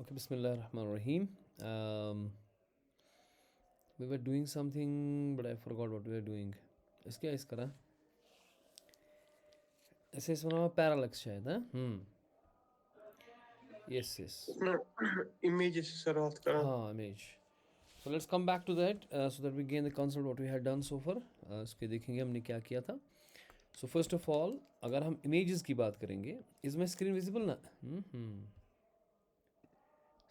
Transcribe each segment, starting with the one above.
Okay, Bismillah ar-Rahman ar-Rahim. We were doing something, but I forgot what we were doing. इसके इस करा ऐसे इस बना पैरालक्स शायद हाँ yes yes इमेज से शुरुआत करा। हाँ image. So let's come back to that so that we gain the concept what we had done so far. इसके देखेंगे हमने क्या किया था. So first of all अगर हम images की बात करेंगे, is my screen visible ना?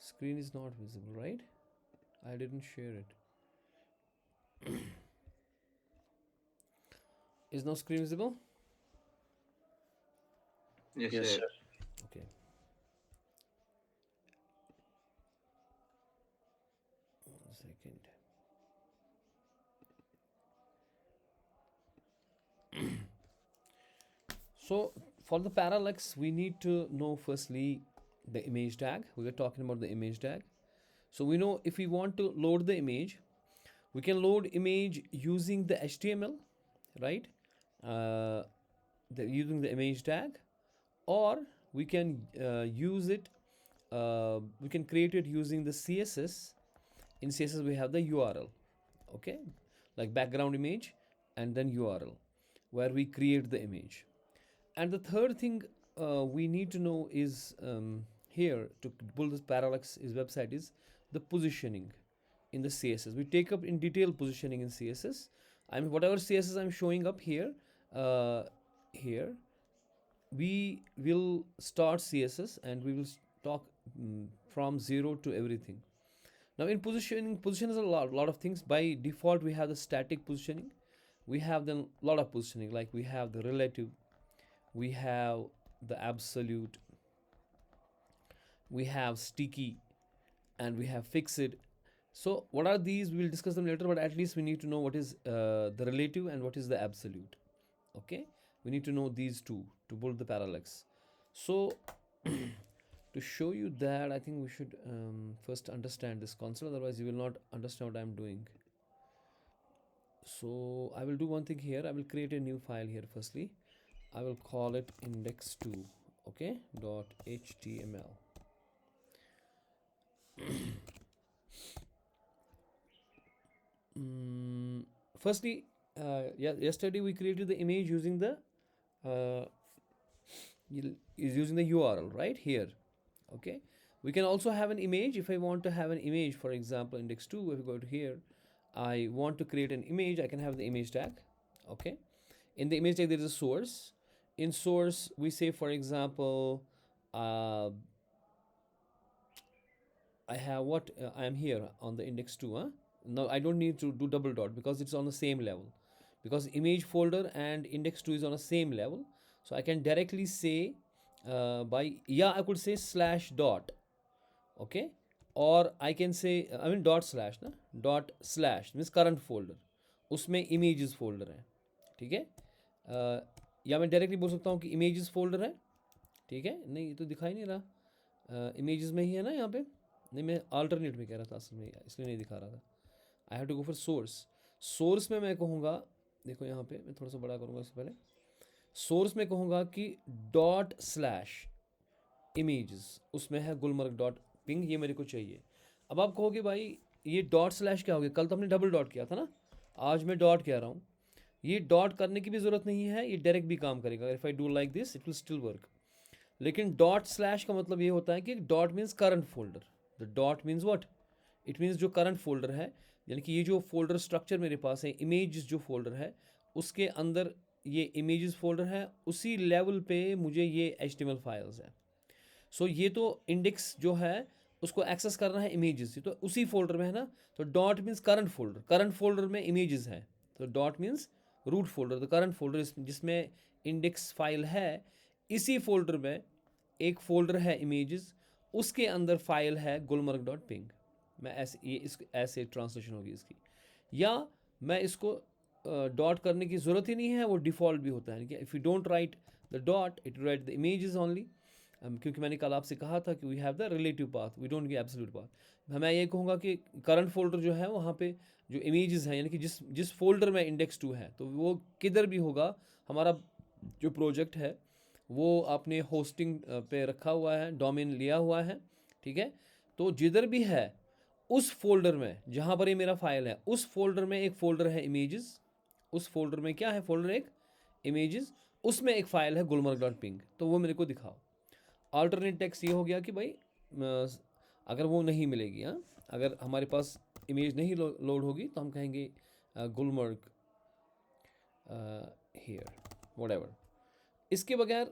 Screen is not visible, right? I didn't share it. Is now screen visible? Yes, Yes, sir. sir. Okay. One second. So for the parallax, we need to know firstly the image tag. We were talking about the image tag. So we know if we want to load the image, we can load image using the HTML, right? Using the image tag, or we can use it. We can create it using the CSS. In CSS, we have the URL, okay, like background image, and then URL, where we create the image. And the third thing we need to know is here to build this parallax is website is the positioning in the CSS. We take up in detail positioning in CSS. I mean whatever CSS I'm showing up here, here we will start CSS and we will talk from zero to everything. Now in positioning, position is a lot of things. By default, we have the static positioning. We have then a lot of positioning, like we have the relative, we have the absolute, we have sticky, and we have fixed. So what are these? We will discuss them later, but at least we need to know what is the relative and what is the absolute. Okay, we need to know these two to build the parallax. So to show you that, I think we should first understand this concept, otherwise you will not understand what I'm doing. So I will do one thing here. I will create a new file here firstly. I will call it index2, okay, .html. Firstly, yesterday we created the image using the is using the URL right here. Okay, we can also have an image. If I want to have an image, for example, index2, if we go to here, I want to create an image, I can have the image tag. Okay, in the image tag there is a source. In source we say, for example, I have what I am here on the index2. Now I don't need to do double dot because it's on the same level, because image folder and index2 is on the same level. So I can directly say I could say slash dot, okay, or I can say dot slash ना, dot slash means current folder, उसमें images folder है, ठीक है, या मैं directly बोल सकता हूँ कि images folder है, ठीक है, नहीं ये तो दिखाई नहीं रहा, images में ही है ना यहाँ पे, नहीं मैं alternate में कह रहा था असल में, इसलिए नहीं दिखा रहा था. I have to go for source में मैं कहूँगा, देखो यहाँ पे मैं थोड़ा सा बड़ा करूँगा इससे पहले. सोर्स में कहूँगा कि डॉट स्लैश इमेजेस, उसमें है गुलमर्ग डॉट पिंग, ये मेरे को चाहिए. अब आप कहोगे भाई ये डॉट स्लैश क्या हो गया, कल तो हमने डबल डॉट किया था ना, आज मैं डॉट कह रहा हूँ. ये डॉट करने की भी ज़रूरत नहीं है, ये डायरेक्ट भी काम करेगा. If I do like this it will still work. लेकिन डॉट स्लैश का मतलब ये होता है कि dot means current folder. The dot means what, it means जो करंट फोल्डर है, यानी कि ये जो फोल्डर स्ट्रक्चर मेरे पास है, इमेज जो फोल्डर है उसके अंदर ये इमेजेस फोल्डर है, उसी लेवल पे मुझे ये HTML फाइल्स है. सो ये तो इंडेक्स जो है उसको एक्सेस करना है इमेजेस से, तो उसी फोल्डर में है ना. तो dot means current folder, current folder में इमेजेस है, तो dot means root folder, the current folder जिसमें इंडेक्स फाइल है, इसी फोल्डर में एक फोल्डर है इमेजेस, उसके अंदर फाइल है गुलमर्ग डॉट पिंग. मैं ऐसे ये इस ऐसे ट्रांसलेशन होगी इसकी. या मैं इसको डॉट करने की ज़रूरत ही नहीं है, वो डिफ़ॉल्ट भी होता है कि if you don't write the dot it write the images only. क्योंकि मैंने कल आपसे कहा था कि we have the relative path, we don't get absolute path. मैं ये कहूँगा कि करंट फोल्डर जो है वहाँ पे जो इमेजेस हैं, यानी कि जिस जिस फोल्डर में index2 है, तो वो किधर भी होगा. हमारा जो प्रोजेक्ट है वो आपने होस्टिंग पे रखा हुआ है, डोमेन लिया हुआ है, ठीक है. तो जिधर भी है उस फोल्डर में, जहाँ पर ये मेरा फाइल है, उस फोल्डर में एक फोल्डर है इमेजेस, उस फोल्डर में क्या है, फोल्डर एक इमेजेस, उसमें एक फाइल है गुलमर्ग डॉट पिंग, तो वो मेरे को दिखाओ। अल्टरनेट टेक्स्ट ये हो गया कि भाई अगर वो नहीं मिलेगी, हाँ, अगर हमारे पास इमेज नहीं लोड होगी तो हम कहेंगे गुलमर्ग हियर व्हाटएवर। इसके बगैर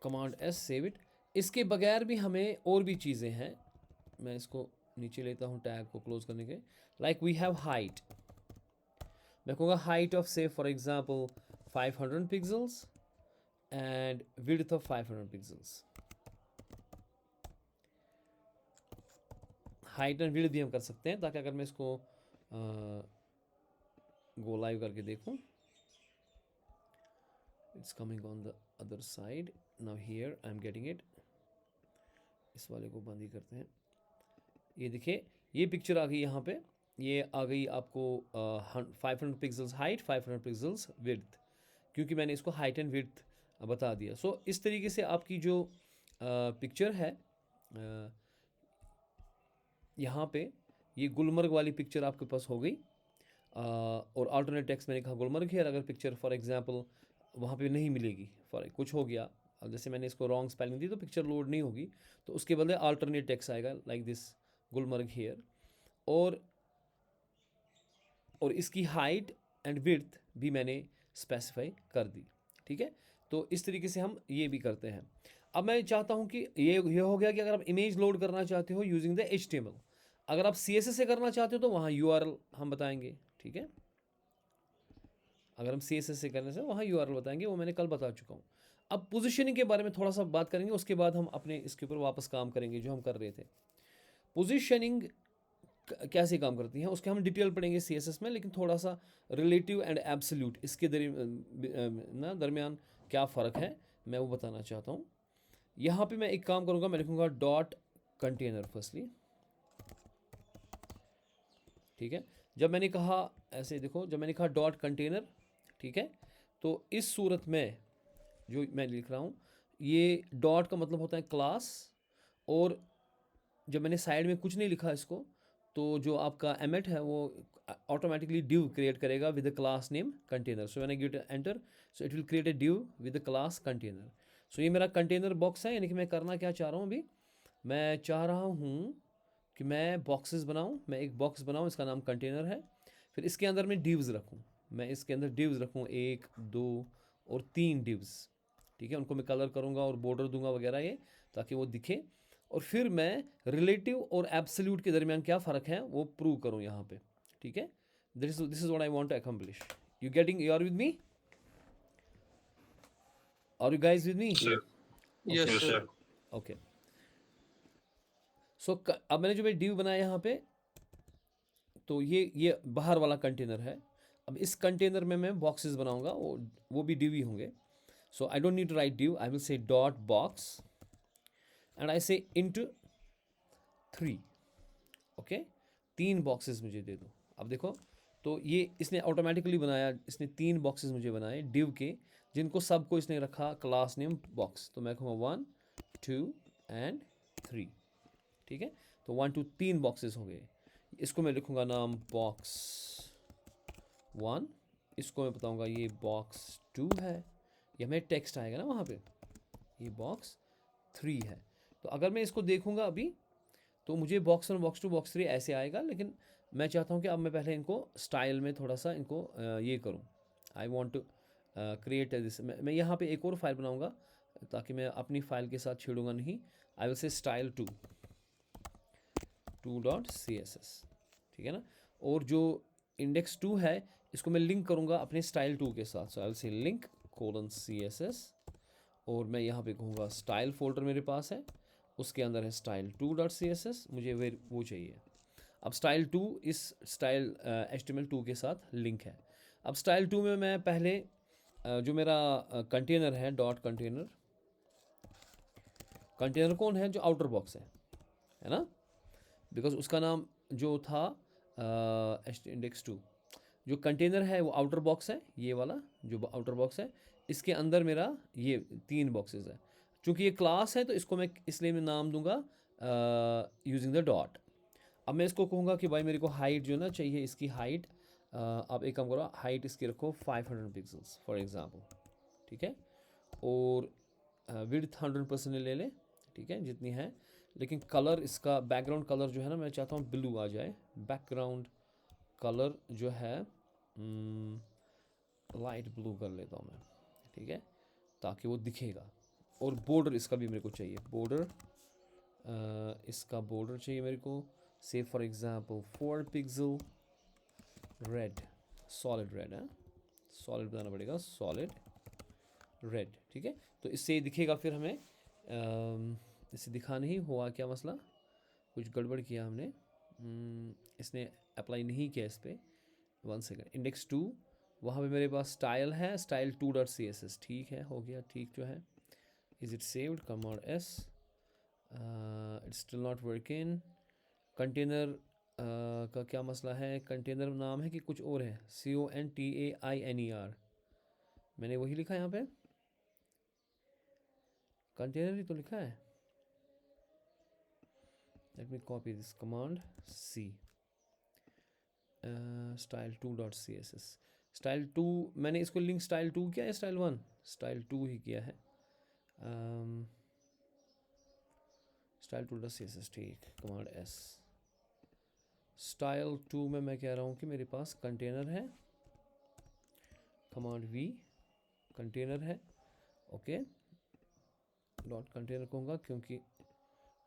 कमांड एस सेव इट। इसके बगैर भी हमें और भी चीज़ें हैं, मैं इसको नीचे लेता हूँ टैग को क्लोज करने के। लाइक वी हैव हाइट, मैं कहूँगा हाइट ऑफ से for example 500 pixels and width of 500 pixels. Height and width भी हम कर सकते हैं, ताकि अगर मैं इसको गो लाइव करके देखूं, it's coming on the other side now, here I am getting it. इस वाले को बंद ही करते हैं। ये देखिए, ये पिक्चर आ गई यहाँ पे, ये आ गई आपको 500 पिक्सल्स हाइट, 500 पिक्सल्स विड्थ, क्योंकि मैंने इसको हाइट एंड विड्थ बता दिया। सो इस तरीके से आपकी जो पिक्चर है, यहाँ पे ये गुलमर्ग वाली पिक्चर आपके पास हो गई। और अल्टरनेट टेक्स्ट मैंने कहा गुलमर्ग है। अगर पिक्चर फॉर एग्जांपल वहाँ पे नहीं मिलेगी, फॉर कुछ हो गया, जैसे मैंने इसको रॉन्ग स्पेलिंग दी तो पिक्चर लोड नहीं होगी, तो उसके बदले अल्टरनेट टेक्स्ट आएगा लाइक दिस गुलमर्ग हेयर। और इसकी हाइट एंड विड्थ भी मैंने स्पेसिफाई कर दी, ठीक है। तो इस तरीके से हम ये भी करते हैं। अब मैं चाहता हूँ कि ये हो गया कि अगर आप इमेज लोड करना चाहते हो यूजिंग द HTML, अगर आप CSS से करना चाहते हो तो वहाँ URL हम बताएंगे, ठीक है। अगर हम CSS से करने से वहाँ URL बताएंगे, वो मैंने कल बता चुका हूँ। अब पोजीशनिंग के बारे में थोड़ा सा बात करेंगे, उसके बाद हम अपने इसके ऊपर वापस काम करेंगे जो हम कर रहे थे। पोजीशनिंग कैसे काम करती है उसके हम डिटेल पढ़ेंगे CSS में, लेकिन थोड़ा सा रिलेटिव एंड एब्सोल्यूट इसके दरमियान क्या फ़र्क है मैं वो बताना चाहता हूँ। यहाँ पे मैं एक काम करूँगा, मैं लिखूँगा डॉट कंटेनर फर्स्टली, ठीक है। जब मैंने कहा ऐसे देखो, जब मैंने कहा डॉट कंटेनर, ठीक है, तो इस सूरत में जो मैं लिख रहा हूँ, ये डॉट का मतलब होता है क्लास, और जब मैंने साइड में कुछ नहीं लिखा इसको, तो जो आपका एमेट है वो ऑटोमेटिकली डिव क्रिएट करेगा with the class name container. So when I give enter, so it will create a div with the class container. So ये मेरा कंटेनर बॉक्स है, यानी कि मैं करना क्या चाह रहा हूँ अभी, मैं चाह रहा हूँ कि मैं बॉक्सेस बनाऊँ, मैं एक बॉक्स बनाऊँ, इसका नाम कंटेनर है, फिर इसके अंदर मैं डिव्स रखूँ, मैं इसके अंदर डिव्स रखूँ 1 2 और 3 डिव्स, ठीक है। उनको मैं कलर करूँगा और बॉर्डर दूंगा वगैरह ये, ताकि वो दिखे, और फिर मैं रिलेटिव और एब्सोल्यूट के दरमियान क्या फ़र्क है वो प्रूव करूँ यहाँ पे, ठीक है। This is what I want to accomplish. You are with me, are you guys with me? Yes, sir. Okay. So अब मैंने जो मैं डिव बनाया यहाँ पे, तो ये बाहर वाला कंटेनर है। अब इस कंटेनर में मैं बॉक्सेस बनाऊंगा, वो भी डिव ही होंगे। So I don't need to write div, I will say dot box and I say into 3, okay. 3 boxes मुझे दे दो। अब देखो, तो ये इसने ऑटोमेटिकली बनाया, इसने 3 बॉक्सेस मुझे बनाए डिव के, जिनको सबको इसने रखा क्लास नेम बॉक्स। तो मैं कहूँगा 1 2 एंड 3, ठीक है। तो 1 2 3 बॉक्सेस हो गए। इसको मैं लिखूँगा नाम बॉक्स 1, इसको मैं बताऊँगा ये बॉक्स 2 है, ये हमें टेक्स्ट आएगा ना वहाँ पे, ये बॉक्स 3 है। तो अगर मैं इसको देखूँगा अभी, तो मुझे बॉक्स 1 बॉक्स 2 बॉक्स 3 ऐसे आएगा, लेकिन मैं चाहता हूँ कि अब मैं पहले इनको स्टाइल में थोड़ा सा इनको ये करूँ। I want to create this. मैं यहाँ पे एक और फाइल बनाऊँगा, ताकि मैं अपनी फाइल के साथ छेड़ूंगा नहीं। आई विल से स्टाइल 2.css, ठीक है ना। और जो इंडेक्स 2 है, इसको मैं लिंक करूँगा अपने स्टाइल 2 के साथ। So I will say link :css, और मैं यहाँ पे कहूँगा स्टाइल फोल्डर मेरे पास है, उसके अंदर है स्टाइल 2.css, मुझे वो चाहिए। अब स्टाइल 2 इस स्टाइल HTML2 के साथ लिंक है। अब स्टाइल 2 में मैं पहले जो मेरा कंटेनर है, डॉट कंटेनर, कंटेनर कौन है, जो आउटर बॉक्स है ना, बिकॉज उसका नाम जो था इंडेक्स 2, जो कंटेनर है वो आउटर बॉक्स है, ये वाला जो आउटर बॉक्स है, इसके अंदर मेरा ये 3 बॉक्सेस है। चूँकि ये क्लास है तो इसको मैं इसलिए मैं नाम दूंगा यूजिंग द डॉट। अब मैं इसको कहूँगा कि भाई मेरे को हाइट जो ना चाहिए, इसकी हाइट आप एक काम करो, हाइट इसकी रखो 500 पिक्सल्स फॉर एग्जांपल, ठीक है। और विड्थ 100% ले ले, ठीक है, जितनी है। लेकिन कलर इसका, बैकग्राउंड कलर जो है ना, मैं चाहता हूँ ब्लू आ जाए। बैकग्राउंड कलर जो है लाइट ब्लू कर लेता हूँ मैं, ठीक है, ताकि वो दिखेगा। और बॉर्डर इसका भी मेरे को चाहिए, बॉर्डर इसका बॉर्डर चाहिए मेरे को, से for example 4 pixel red, solid red है, सॉलिड बनाना पड़ेगा, सॉलिड रेड, ठीक है। तो इससे दिखेगा फिर हमें, इससे दिखा नहीं हुआ क्या मसला, कुछ गड़बड़ किया हमने, इसने अप्लाई नहीं किया इस पर। 1 सेकेंड, इंडेक्स 2, वहाँ पे मेरे पास स्टाइल है, स्टाइल 2.css, ठीक है, हो गया ठीक जो है। Is it saved, command S, it's still not working. Container का क्या मसला है, कंटेनर नाम है कि कुछ और है, CONTAINER, मैंने वही लिखा है यहाँ पे, कंटेनर ही तो लिखा है। Let me copy this command C, style 2.css, style 2, मैंने इसको लिंक स्टाइल 2 किया है, स्टाइल 1, स्टाइल 2 ही किया है, स्टाइल 2.css, ठीक, कमांड S। स्टाइल 2 में मैं कह रहा हूँ कि मेरे पास कंटेनर है, कमांड V, कंटेनर है, ओके, डॉट कंटेनर कहूँगा क्योंकि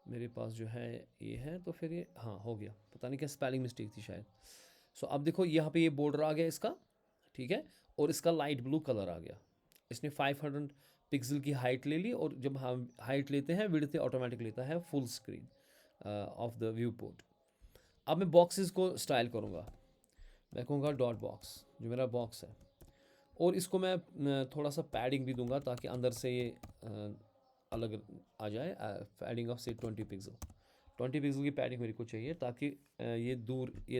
मेरे पास जो है ये है, तो फिर ये हाँ हो गया, पता नहीं क्या स्पेलिंग मिस्टेक थी शायद। सो अब देखो यहाँ पे ये बॉर्डर आ गया इसका, ठीक है, और इसका लाइट ब्लू कलर आ गया। इसने 500 पिक्सल की हाइट ले ली, और जब हम हाइट लेते हैं विड्थ ऑटोमेटिक लेता है full screen of the view port. अब मैं बॉक्सेस को स्टाइल करूँगा, मैं कहूँगा डॉट बॉक्स, जो मेरा बॉक्स है, और इसको मैं थोड़ा सा पैडिंग भी दूंगा ताकि अंदर से ये अलग आ जाए। पैडिंग ऑफ से 20 पिक्सल, 20 पिक्सल की पैडिंग मेरे को चाहिए ताकि ये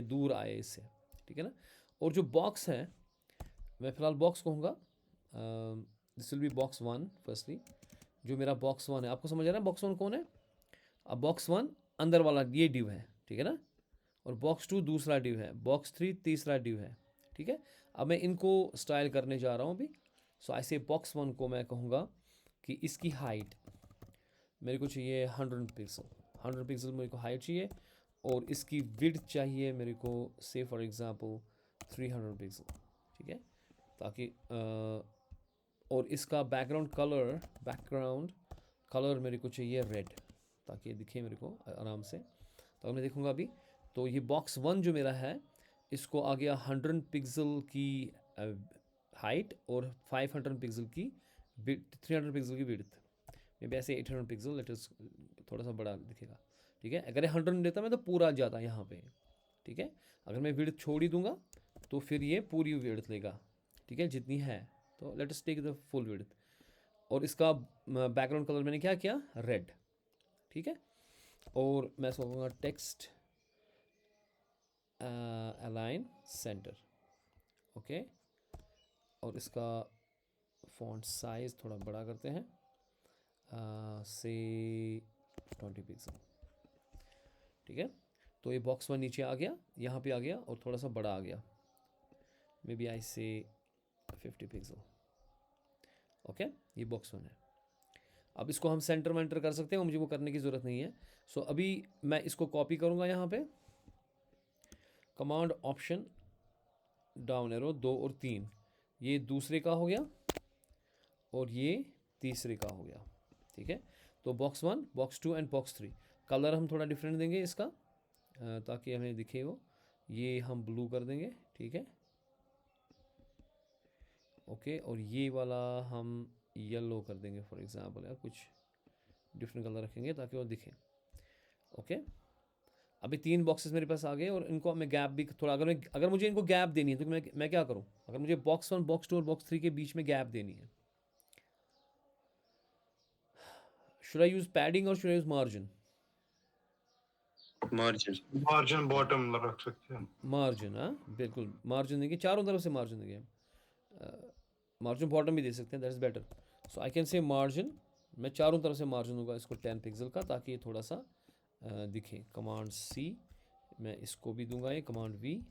दूर आए इससे, ठीक है ना। और जो बॉक्स है, मैं फ़िलहाल बॉक्स कहूँगा, this will B box 1 firstly. जो मेरा बॉक्स 1 है, आपको समझ आ रहा है बॉक्स 1 कौन है। अब बॉक्स 1 अंदर वाला ये डिव है, ठीक है ना, और बॉक्स 2 दूसरा डिव है, बॉक्स 3 तीसरा डिव है, ठीक है। अब मैं इनको स्टाइल करने जा रहा हूँ अभी। सो ऐसे बॉक्स 1 को मैं कहूँगा कि इसकी हाइट मेरे को चाहिए 100 पिक्सल, 100 पिक्सल मेरे को हाइट चाहिए, और इसकी विड्थ चाहिए मेरे को, से फॉर एग्जांपल 300 पिक्सल, ठीक है, ताकि और इसका बैकग्राउंड कलर मेरे को चाहिए रेड, ताकि ये दिखे मेरे को आराम से। तो मैं देखूँगा अभी, तो ये बॉक्स 1 जो मेरा है, इसको आ गया 100 पिक्सल की हाइट और 500 पिक्सल की विड्थ, 300 पिक्सल की विड्थ, मे बी ऐसे 800 पिक्सल, लेट इज थोड़ा सा बड़ा दिखेगा, ठीक है। अगर ये 100 देता मैं तो पूरा आ जाता यहाँ पे, ठीक है। अगर मैं विड्थ छोड़ ही दूंगा तो फिर ये पूरी विड्थ लेगा, ठीक है, जितनी है। तो let us take the full width, और इसका बैकग्राउंड कलर मैंने क्या किया, रेड, ठीक है। और मैं सोचूंगा टेक्स्ट अलाइन सेंटर, ओके, और इसका फॉन्ट साइज थोड़ा बड़ा करते हैं, से 20 पिक्सल, ठीक है। तो ये बॉक्स 1 नीचे आ गया, यहाँ पे आ गया, और थोड़ा सा बड़ा आ गया, मे बी आई से 50 पिक्सल, ओके। ये बॉक्स 1 है। अब इसको हम सेंटर में एंटर कर सकते हैं, मुझे वो करने की ज़रूरत नहीं है। सो अभी मैं इसको कॉपी करूँगा यहाँ पे, कमांड ऑप्शन डाउन एरो 2 और 3, ये दूसरे का हो गया और ये तीसरे का हो गया, ठीक है। तो box 1, box 2 and box 3, colour हम थोड़ा डिफरेंट देंगे इसका, ताकि हमें दिखे वो, ये हम ब्लू कर देंगे, ठीक है, ओके। और ये वाला हम येलो कर देंगे फॉर एग्जांपल, या कुछ डिफरेंट कलर रखेंगे ताकि वो दिखे, ओके। अभी 3 बॉक्सेस मेरे पास आ गए, और इनको मैं गैप भी थोड़ा, अगर मुझे इनको गैप देनी है तो मैं क्या करूँ, अगर मुझे बॉक्स 1, बॉक्स 2 और बॉक्स 3 के बीच में गैप देनी है, शुड आई यूज़ पैडिंग और should I use margin. Margin bottom में रख सकते हैं। मार्जिन, हाँ बिल्कुल, मार्जिन देंगे, चारों तरफ से मार्जिन देंगे, मार्जिन बॉटम भी दे सकते हैं, that is better. So I can say margin, मैं चारों तरफ से मार्जिन दूंगा इसको 10 पिक्सल का, ताकि ये थोड़ा सा दिखे। कमांड सी, मैं इसको भी दूंगा ये कमांड वी,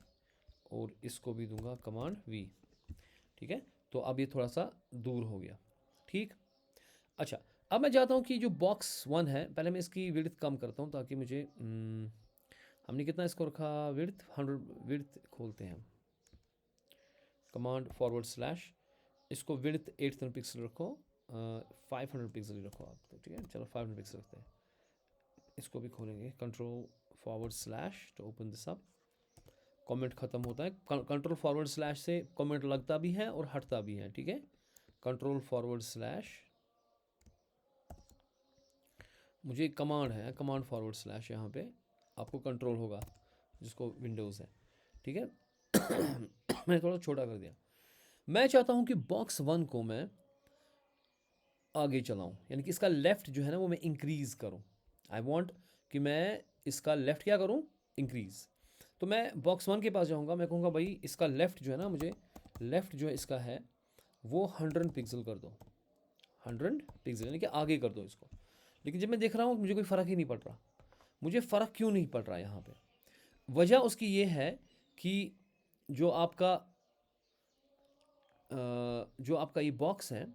और इसको भी दूंगा कमांड वी। ठीक है, तो अब ये थोड़ा सा दूर हो गया। ठीक, अच्छा अब मैं चाहता हूँ कि जो बॉक्स वन है, पहले मैं इसकी विड्थ कम करता हूँ ताकि मुझे हमने कितना इसको रखा विड्थ, 100 विड्थ खोलते हैं हम। कमांड फॉरवर्ड स्लैश, इसको विड्थ 800 पिक्सल रखो, 500 पिक्सल ही रखो आप, तो ठीक है चलो 500 पिक्सल रखते हैं। इसको भी खोलेंगे, control forward slash to open this up. Comment ख़त्म होता है, कंट्रोल फॉरवर्ड स्लैश से कमेंट लगता भी है और हटता भी है। ठीक है, कंट्रोल फॉरवर्ड स्लैश, मुझे कमांड है कमांड फॉरवर्ड स्लैश, यहाँ पे आपको कंट्रोल होगा जिसको विंडोज़ है। ठीक है मैंने थोड़ा छोटा कर दिया। मैं चाहता हूँ कि बॉक्स वन को मैं आगे चलाऊँ, यानी कि इसका लेफ़्ट जो है ना वो मैं इंक्रीज़ करूँ। आई वॉन्ट कि मैं इसका लेफ़्ट क्या करूँ, इंक्रीज़। तो मैं बॉक्स वन के पास जाऊँगा, मैं कहूँगा भाई इसका लेफ़्ट जो है ना, मुझे लेफ़्ट जो है इसका है वो 100 पिक्सल कर दो, 100 पिक्सल यानी कि आगे कर दो इसको। लेकिन जब मैं देख रहा हूँ मुझे कोई फ़र्क ही नहीं पड़ रहा। मुझे फ़र्क क्यों नहीं पड़ रहा यहाँ पे? वजह उसकी ये है कि जो आपका ये बॉक्स है,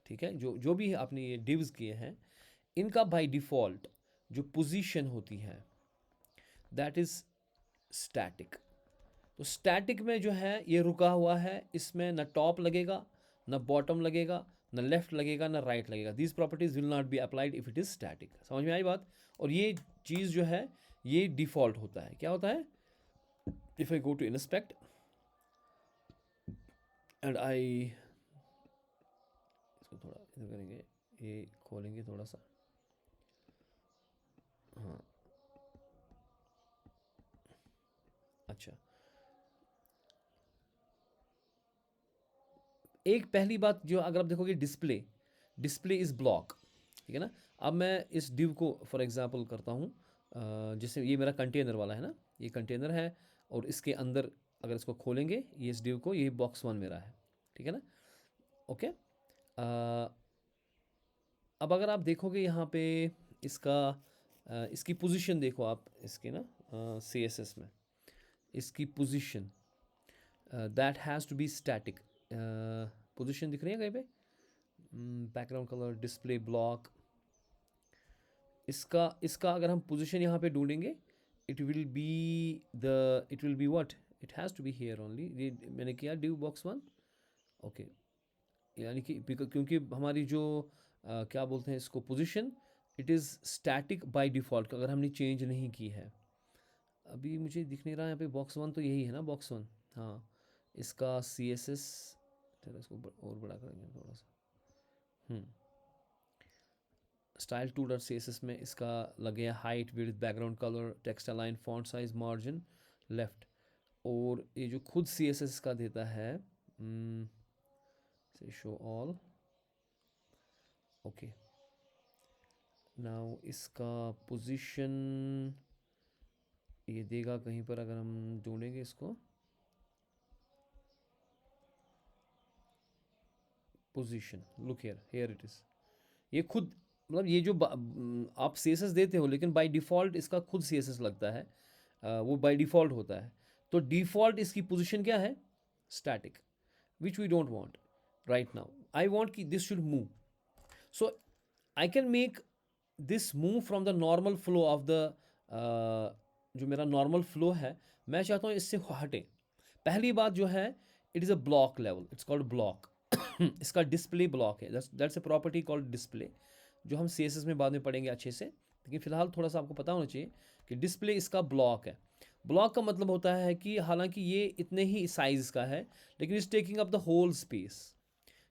ठीक है, जो भी आपने ये डिव्स किए हैं, इनका बाय डिफ़ॉल्ट जो पोजीशन होती है दैट इज़ स्टैटिक। तो स्टैटिक में जो है ये रुका हुआ है, इसमें ना टॉप लगेगा, ना बॉटम लगेगा, ना लेफ्ट लगेगा, ना राइट लगेगा। These properties will not be applied if it is static. समझ में आई बात? और ये चीज़ जो है ये डिफ़ॉल्ट होता है। क्या होता है? If I go to inspect and I, इसको थोड़ा इधर करेंगे, ये खोलेंगे थोड़ा सा, हाँ अच्छा। एक पहली बात जो अगर आप देखोगे, डिस्प्ले, डिस्प्ले इज़ ब्लॉक, ठीक है ना। अब मैं इस डिव को फॉर एग्जांपल करता हूँ, जैसे ये मेरा कंटेनर वाला है ना, ये कंटेनर है, और इसके अंदर अगर इसको खोलेंगे ये इस डिव को, ये बॉक्स वन मेरा है, ठीक है ना। ओके, अब अगर आप देखोगे यहाँ पे इसका इसकी पोजीशन देखो आप, इसके ना CSS में इसकी position that has to be static. Position दिख रही है कहीं पे? बैकग्राउंड कलर, डिस्प्ले ब्लॉक, इसका इसका अगर हम पोजीशन यहाँ पे ढूंढेंगे, it will be what, it has to be here only. ये मैंने किया डिव बॉक्स वन, ओके, यानी कि क्योंकि हमारी जो क्या बोलते हैं इसको, position, it is static by default, अगर हमने चेंज नहीं की है। अभी मुझे दिख नहीं रहा यहाँ पे, बॉक्स वन तो यही है ना, बॉक्स वन, हाँ। इसका CSS, चलो इसको और बड़ा करेंगे थोड़ा सा। स्टाइल 2.css में इसका लगे height, width, background colour, text align, font size, margin, left. और ये जो खुद CSS का देता है, से शो ऑल, ओके। नाउ इसका पोजीशन ये देगा कहीं पर, अगर हम ढूंढेंगे इसको, position, look here, here it is. ये खुद, मतलब ये जो आप CSS देते हो, लेकिन बाय डिफ़ॉल्ट इसका खुद CSS लगता है, वो बाय डिफ़ॉल्ट होता है। तो डिफ़ॉल्ट इसकी पोजीशन क्या है? Static, which we don't want right now. I want कि this should move, so I can make this move from the normal flow of the, जो मेरा नॉर्मल फ्लो है, मैं चाहता हूँ इससे हटे। पहली बात जो है, it is a block level, it's called block. इसका डिस्प्ले ब्लॉक है, that's a property called display, जो हम CSS में बाद में पढ़ेंगे अच्छे से। लेकिन फिलहाल थोड़ा सा आपको पता होना चाहिए कि डिस्प्ले इसका ब्लॉक है। ब्लॉक का मतलब होता है कि हालांकि ये इतने ही साइज़ का है, लेकिन is taking up the whole space,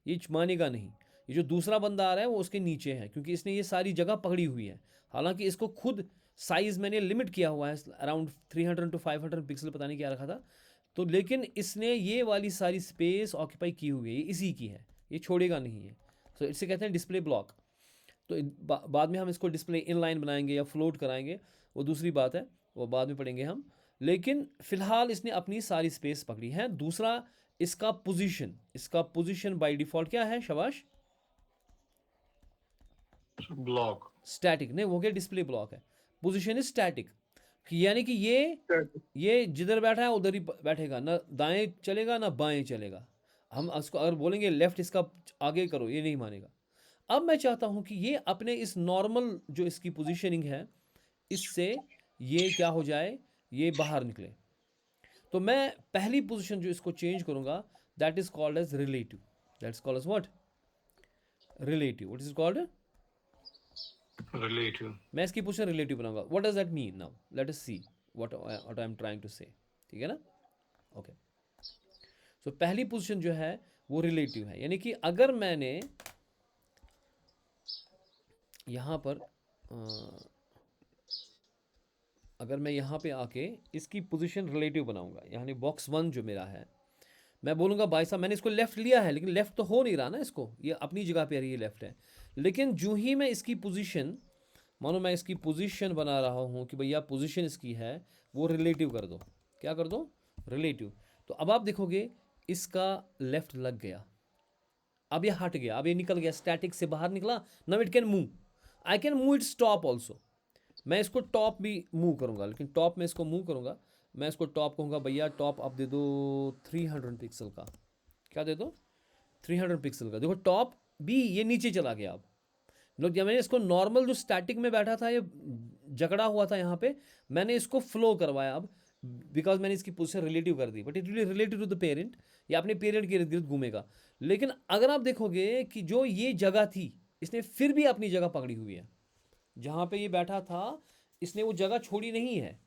ये मानेगा नहीं। ये जो दूसरा बंदा आ रहा है वो उसके नीचे है, क्योंकि इसने ये सारी जगह पकड़ी हुई है। हालांकि इसको खुद साइज़ मैंने लिमिट किया हुआ है, अराउंड 300 to 500 पिक्सल, पता नहीं क्या रखा था, तो लेकिन इसने ये वाली सारी स्पेस ऑक्यूपाई की हुई है, ये इसी की है, ये छोड़ेगा नहीं है। सो इसे कहते हैं डिस्प्ले ब्लॉक। तो बाद में हम इसको डिस्प्ले इनलाइन बनाएंगे या फ्लोट कराएंगे, वो दूसरी बात है, वो बाद में पढ़ेंगे हम। लेकिन फिलहाल इसने अपनी सारी स्पेस पकड़ी है। दूसरा, इसका पोजीशन बाय डिफॉल्ट क्या है शाबाश? ब्लॉक। स्टैटिक नहीं, वो क्या डिस्प्ले ब्लॉक है। पोजीशन इज स्टैटिक, यानी कि ये जिधर बैठा है उधर ही बैठेगा, ना दाएं चलेगा ना बाएं चलेगा। हम उसको अगर बोलेंगे लेफ्ट इसका आगे करो, ये नहीं मानेगा। अब मैं चाहता हूं कि ये अपने इस नॉर्मल जो इसकी पोजीशनिंग है, इससे ये क्या हो जाए, ये बाहर निकले। तो मैं पहली पोजीशन जो इसको चेंज करूंगा, that is called as relative. That's called as what? Relative. What is called? Relative. मैं इसकी पोजीशन रिलेटिव बनाऊंगा। What does that mean? Now let us see what I am trying to say. ठीक है ना? Okay. सो पहली position जो है वो रिलेटिव है, यानी कि अगर मैंने यहाँ पर अगर मैं यहाँ पे आके इसकी पोजीशन रिलेटिव बनाऊंगा, यानी बॉक्स 1 जो मेरा है, मैं बोलूँगा भाई साहब मैंने इसको लेफ्ट लिया है, लेकिन लेफ्ट तो हो नहीं रहा ना, इसको ये अपनी जगह पे ये लेफ्ट है। लेकिन जो ही मैं इसकी पोजीशन, मानो मैं इसकी पोजीशन बना रहा हूँ कि भैया पोजीशन इसकी है वो रिलेटिव कर दो। क्या कर दो? रिलेटिव। तो अब आप देखोगे इसका लेफ्ट लग गया, अब ये हट गया, अब ये निकल गया, स्टैटिक से बाहर निकला। Now it can move, I can move its top also. मैं इसको टॉप भी मूव करूंगा, लेकिन टॉप में इसको मूव करूंगा, मैं इसको टॉप कहूँगा भैया टॉप अब दे दो 300 पिक्सल का। क्या दे दो? 300 पिक्सल का। देखो टॉप भी ये नीचे चला गया। अब लोग, जब मैंने इसको नॉर्मल जो स्टैटिक में बैठा था, ये जकड़ा हुआ था यहाँ पे, मैंने इसको फ्लो करवाया अब, बिकॉज मैंने इसकी पोजीशन रिलेटिव कर दी। But it will relative to the parent, या अपने पेरेंट के इर्द गिर्द घूमेगा। लेकिन अगर आप देखोगे कि जो ये जगह थी, इसने फिर भी अपनी जगह पकड़ी हुई है। जहाँ पे ये बैठा था इसने वो जगह छोड़ी नहीं है,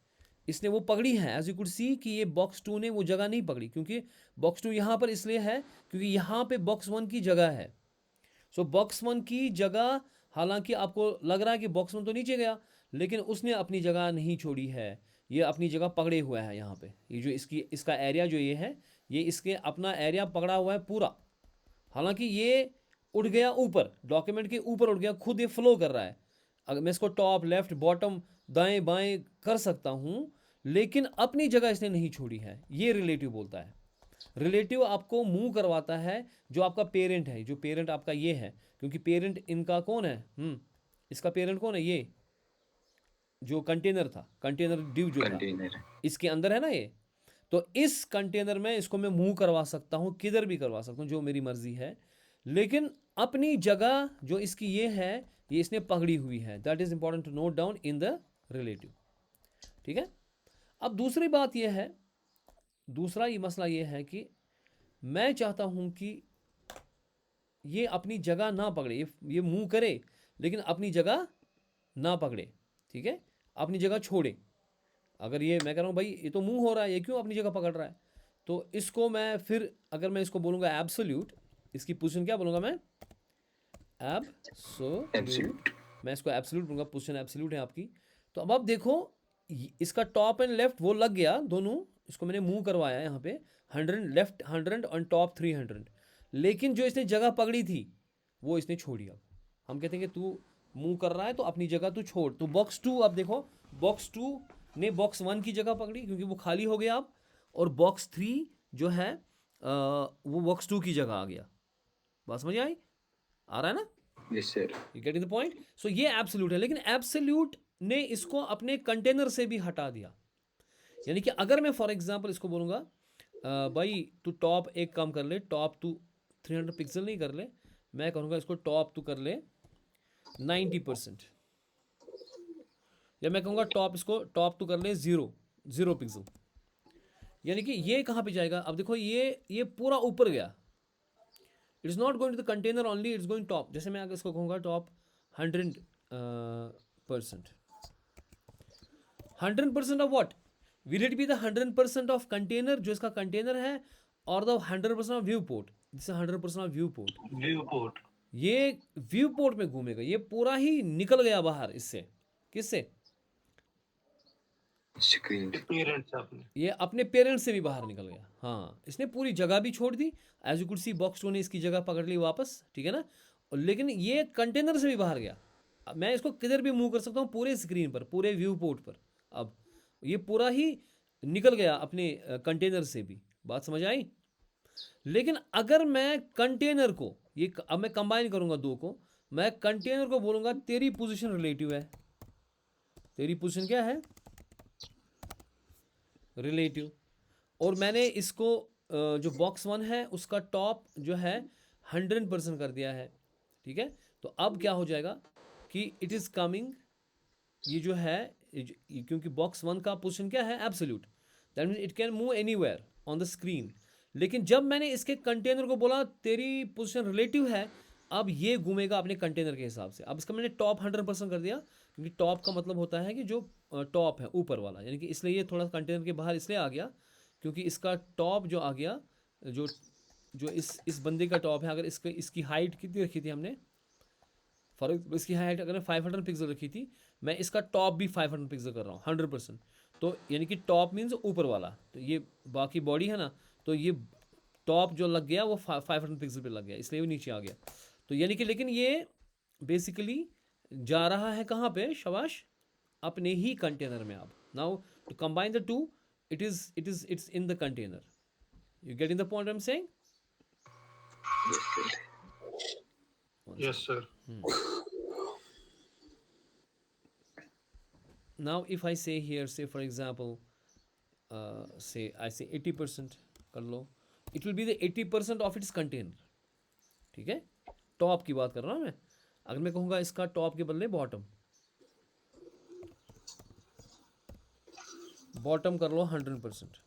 इसने वो पकड़ी है। एज यू कुड सी कि ये बॉक्स 2 ने वो जगह नहीं पकड़ी, क्योंकि बॉक्स 2 यहाँ पर इसलिए है क्योंकि यहाँ पे बॉक्स 1 की जगह है। सो बॉक्स 1 की जगह, हालांकि आपको लग रहा है कि बॉक्स 1 तो नीचे गया, लेकिन उसने अपनी जगह नहीं छोड़ी है, ये अपनी जगह पकड़े हुआ है। यहाँ पे ये जो इसका एरिया जो ये है, ये इसके अपना एरिया पकड़ा हुआ है पूरा। हालांकि ये उठ गया ऊपर, डॉक्यूमेंट के ऊपर उठ गया, खुद ये फ्लो कर रहा है। अगर मैं इसको टॉप लेफ्ट बॉटम दाएं बाएं कर सकता हूँ, लेकिन अपनी जगह इसने नहीं छोड़ी है। ये रिलेटिव बोलता है। रिलेटिव आपको मूव करवाता है जो आपका पेरेंट है, जो पेरेंट आपका ये है, क्योंकि पेरेंट इनका कौन है? इसका पेरेंट कौन है? ये जो कंटेनर था, कंटेनर डिव जो था, इसके अंदर है ना ये। तो इस कंटेनर में इसको मैं मूव करवा सकता हूँ, किधर भी करवा सकता हूँ, जो मेरी मर्जी है। लेकिन अपनी जगह जो इसकी ये है, ये इसने पकड़ी हुई है। That is important to note down in the relative. ठीक है? अब दूसरी बात ये है, दूसरा ये मसला ये है कि मैं चाहता हूं कि ये अपनी जगह ना पकड़े, ये मूव करे लेकिन अपनी जगह ना पकड़े। ठीक है? अपनी जगह छोड़े। अगर ये मैं कह रहा हूँ भाई ये तो मूव हो रहा है, ये क्यों अपनी जगह पकड़ रहा है? तो इसको मैं फिर अगर मैं इसको बोलूँगा एब्सोल्यूट, इसकी पोजीशन क्या बोलूँगा मैं? एब्सोल्यूट। मैं इसको एब्सोल्यूट बोलूँगा, पोजीशन एब्सोल्यूट है आपकी। तो अब आप देखो इसका टॉप एंड लेफ्ट वो लग गया दोनों, इसको मैंने मूव करवाया यहाँ पे 100 लेफ्ट 100 और टॉप 300, लेकिन जो इसने जगह पकड़ी थी वो इसने छोड़ी। अब हम कहते हैं कि तू मूव कर रहा है तो अपनी जगह तू छोड़। तो बॉक्स 2 अब देखो, बॉक्स 2 ने बॉक्स 1 की जगह पकड़ी क्योंकि वो खाली हो गया अब, और बॉक्स 3 जो है वो बॉक्स 2 की जगह आ गया। बात समझ आई? आ रहा है ना? Yes sir. You getting the point? So ये एब्सोल्यूट है, लेकिन एब्सोल्यूट ने इसको अपने कंटेनर से भी हटा दिया। यानी कि अगर मैं फॉर एग्जांपल इसको बोलूँगा भाई तू टॉप एक काम कर ले, टॉप तू 300 पिक्सल नहीं कर ले, मैं कहूँगा इसको टॉप तू कर ले 90%, या मैं कहूँगा टॉप इसको टॉप तू कर ले 0 पिक्सल। यानी कि ये कहाँ पे जाएगा? अब देखो ये पूरा ऊपर गया। It is not going to the container only, it's going top. जैसे मैं अगर इसको कहूँगा top 100%, 100% of what? Will it be the 100% of container जो इसका कंटेनर है, और the 100% of viewport? This 100% of viewport. Viewport. ये व्यू पोर्ट में घूमेगा, ये पूरा ही निकल गया बाहर। इससे किससे? स्क्रीन। पेरेंट्स अपने। ये अपने पेरेंट्स से भी बाहर निकल गया। हाँ, इसने पूरी जगह भी छोड़ दी। As you could see box 2 ने इसकी जगह पकड़ ली वापस। ठीक है ना? लेकिन ये कंटेनर से भी बाहर गया। अब मैं इसको किधर भी मूव कर सकता हूँ, पूरे स्क्रीन पर, पूरे व्यू पोर्ट पर। अब ये पूरा ही निकल गया अपने कंटेनर से भी। बात समझ आई? लेकिन अगर मैं कंटेनर को अब मैं कंबाइन करूंगा दो को, मैं कंटेनर को बोलूंगा तेरी पोजीशन रिलेटिव है, तेरी पोजीशन क्या है, रिलेटिव। और मैंने इसको जो बॉक्स 1 है उसका टॉप जो है 100% कर दिया है, ठीक है। तो अब क्या हो जाएगा कि इट इज़ कमिंग, ये जो है क्योंकि बॉक्स 1 का पोजीशन क्या है, absolute, that mean it can move anywhere on the screen. लेकिन जब मैंने इसके कंटेनर को बोला तेरी पोजीशन रिलेटिव है, अब ये घूमेगा अपने कंटेनर के हिसाब से। अब इसका मैंने टॉप 100% कर दिया, क्योंकि टॉप का मतलब होता है कि जो टॉप है ऊपर वाला, यानी कि इसलिए ये थोड़ा कंटेनर के बाहर इसलिए आ गया क्योंकि इसका टॉप जो आ गया, जो जो इस बंदे का टॉप है, अगर इसकी हाइट कितनी रखी थी हमने, फॉर इसकी हाइट अगर 500 पिक्सल रखी थी, मैं इसका टॉप भी 500 पिक्सल कर रहा हूँ 100%। तो यानी कि टॉप मीन्स ऊपर वाला, तो ये बाकी बॉडी है ना, तो ये टॉप जो लग गया वो 500 पिक्सल पे लग गया, इसलिए वो नीचे आ गया। तो यानी कि लेकिन ये बेसिकली जा रहा है कहाँ पे, शाबाश, अपने ही कंटेनर में। अब now to combine the two, it's in the container. You get in the point I am saying? Yes, sir. Now if I say here, say for example, say I say 80% कर लो, it will be the 80% of its container, ठीक है। Top की बात कर रहा हूँ मैं। अगर मैं कहूँगा इसका टॉप के बदले बॉटम, बॉटम कर लो 100%,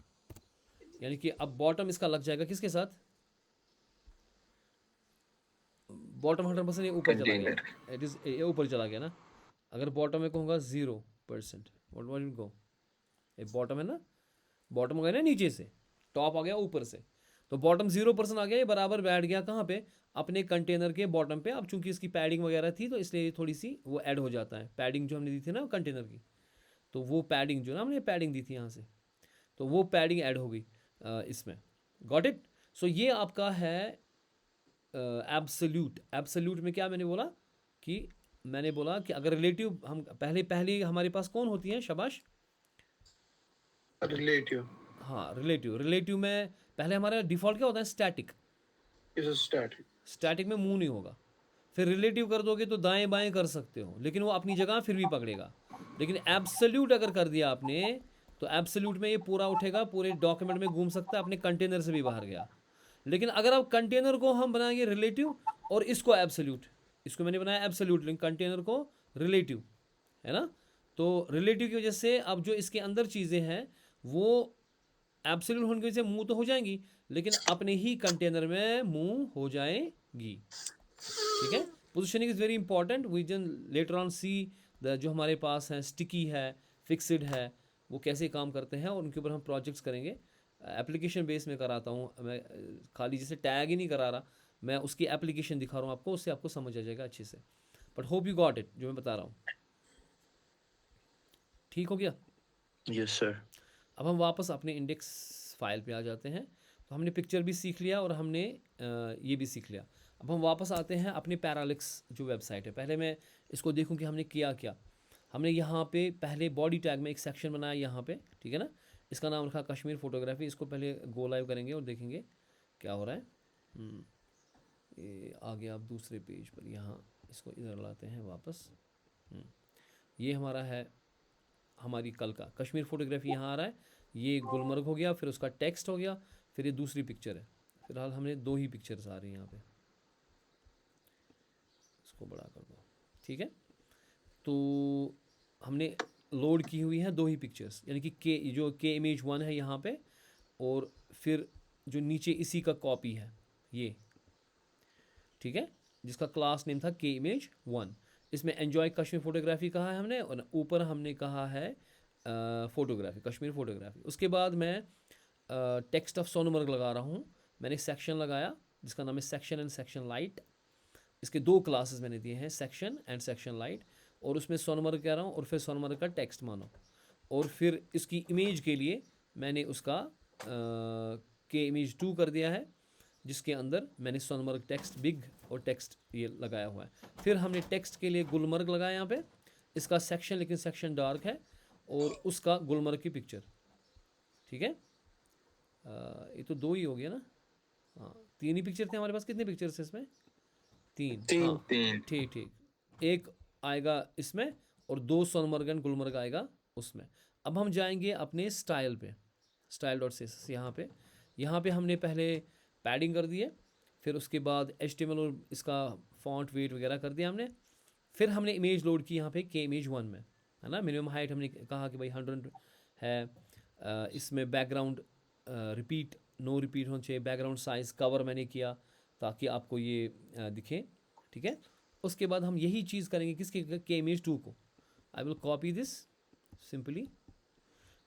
यानी कि अब बॉटम इसका लग जाएगा किसके साथ, बॉटम 100% ये ऊपर चला गया, इट इज ये ऊपर चला गया ना। अगर बॉटम में कहूँगा 0%, व्हाट विल गो, ये बॉटम है ना, बॉटम हो गया ना नीचे से, टॉप आ गया ऊपर से, तो बॉटम 0% आ गया, ये बराबर बैठ गया कहाँ पे, अपने कंटेनर के बॉटम पे। अब चूंकि इसकी पैडिंग वगैरह थी तो इसलिए थोड़ी सी वो ऐड हो जाता है, पैडिंग जो हमने दी थी ना कंटेनर की, तो वो पैडिंग जो ना हमने पैडिंग दी थी यहाँ से, तो वो पैडिंग ऐड हो गई इसमें। Got it. सो ये आपका है एब्सोल्यूट। एब्सोल्यूट में क्या मैंने बोला कि मैंने बोला कि अगर रिलेटिव, हम पहले हमारे पास कौन होती है, शाबाश, Relative. हाँ रिलेटिव में पहले हमारा डिफॉल्ट क्या होता है, static. Is a static. Static में मूव नहीं होगा, फिर रिलेटिव कर दोगे तो दाएं बाएं कर सकते हो, लेकिन वो अपनी जगह फिर भी पकड़ेगा। लेकिन एब्सोल्यूट अगर कर दिया आपने, तो एब्सोल्यूट में ये पूरा उठेगा, पूरे डॉक्यूमेंट में घूम सकता है, अपने कंटेनर से भी बाहर गया। लेकिन अगर आप कंटेनर को हम बनाएंगे रिलेटिव और इसको एब्सोल्यूट, इसको मैंने बनाया एब्सोल्यूट, लेकिन कंटेनर को रिलेटिव, है ना। तो रिलेटिव की वजह से अब जो इसके अंदर चीज़ें हैं वो एब्सोल्यूट होने की वजह से मूव तो हो जाएंगी, लेकिन अपने ही कंटेनर में मूव हो जाएंगी, ठीक है। Positioning is very important. We can later on see the जो हमारे पास है स्टिकी है, फिक्सड है, वो कैसे काम करते हैं, और उनके ऊपर हम प्रोजेक्ट्स करेंगे। एप्लीकेशन बेस में कराता हूँ मैं, खाली जैसे टैग ही नहीं करा रहा, मैं उसकी एप्लीकेशन दिखा रहा हूँ आपको, उससे आपको समझ आ जाएगा अच्छे से। But hope you got it, जो मैं बता रहा हूँ, ठीक हो गया। Yes, sir. अब हम वापस अपने इंडेक्स फाइल पे आ जाते हैं। तो हमने पिक्चर भी सीख लिया और हमने ये भी सीख लिया। अब हम वापस आते हैं अपने पैरालिक्स जो वेबसाइट है। पहले मैं इसको देखूं कि हमने किया क्या। हमने यहाँ पे पहले बॉडी टैग में एक सेक्शन बनाया यहाँ पे, ठीक है ना। इसका नाम रखा कश्मीर फोटोग्राफी। इसको पहले गो लाइव करेंगे और देखेंगे क्या हो रहा है। ये आ गया अब दूसरे पेज पर, यहाँ इसको इधर लाते हैं वापस। ये हमारा है, हमारी कल का कश्मीर फोटोग्राफी यहाँ आ रहा है। ये गुलमर्ग हो गया, फिर उसका टेक्स्ट हो गया, फिर ये दूसरी पिक्चर है। फिलहाल हमने 2 ही पिक्चर्स आ रही हैं यहाँ पे, इसको बड़ा कर दो, ठीक है। तो हमने लोड की हुई है 2 ही पिक्चर्स, यानी कि के इमेज 1 है यहाँ पे, और फिर जो नीचे इसी का कॉपी है ये, ठीक है, जिसका क्लास नेम था के इमेज 1। इसमें एन्जॉय कश्मीर फोटोग्राफी कहा है हमने, और ऊपर हमने कहा है फोटोग्राफी, कश्मीर फोटोग्राफी। उसके बाद मैं टेक्स्ट ऑफ सोनमर्ग लगा रहा हूँ। मैंने सेक्शन लगाया जिसका नाम है सेक्शन एंड सेक्शन लाइट। इसके 2 क्लासेस मैंने दिए हैं, सेक्शन एंड सेक्शन लाइट, और उसमें सोनमर्ग कह रहा हूँ, और फिर सोनमर्ग का टेक्स्ट मानो। और फिर इसकी इमेज के लिए मैंने उसका के इमेज 2 कर दिया है, जिसके अंदर मैंने सोनमर्ग टेक्स्ट बिग और टेक्स्ट ये लगाया हुआ है। फिर हमने टेक्स्ट के लिए गुलमर्ग लगाया यहाँ पे, इसका सेक्शन, लेकिन सेक्शन डार्क है, और उसका गुलमर्ग की पिक्चर, ठीक है। ये तो 2 ही हो गया ना, हाँ 3 ही पिक्चर थे हमारे पास। कितने पिक्चर्स हैं इसमें? 3। हाँ तीन। ठीक। एक आएगा इसमें और 2 सोनमर्ग एंड गुलमर्ग आएगा उसमें। अब हम जाएंगे अपने स्टाइल पे, स्टाइल डॉट सी यहाँ पे हमने पहले पैडिंग कर दिए, फिर उसके बाद HTML और इसका फॉन्ट वेट वगैरह कर दिया हमने। फिर हमने इमेज लोड की यहाँ पे के इमेज 1 में, है ना। मिनिमम हाइट हमने कहा कि भाई 100 है। इसमें बैकग्राउंड रिपीट नो रिपीट होना चाहिए। बैकग्राउंड साइज कवर मैंने किया ताकि आपको ये दिखे, ठीक है। उसके बाद हम यही चीज़ करेंगे किसके, के इमेज 2 को। I will copy this simply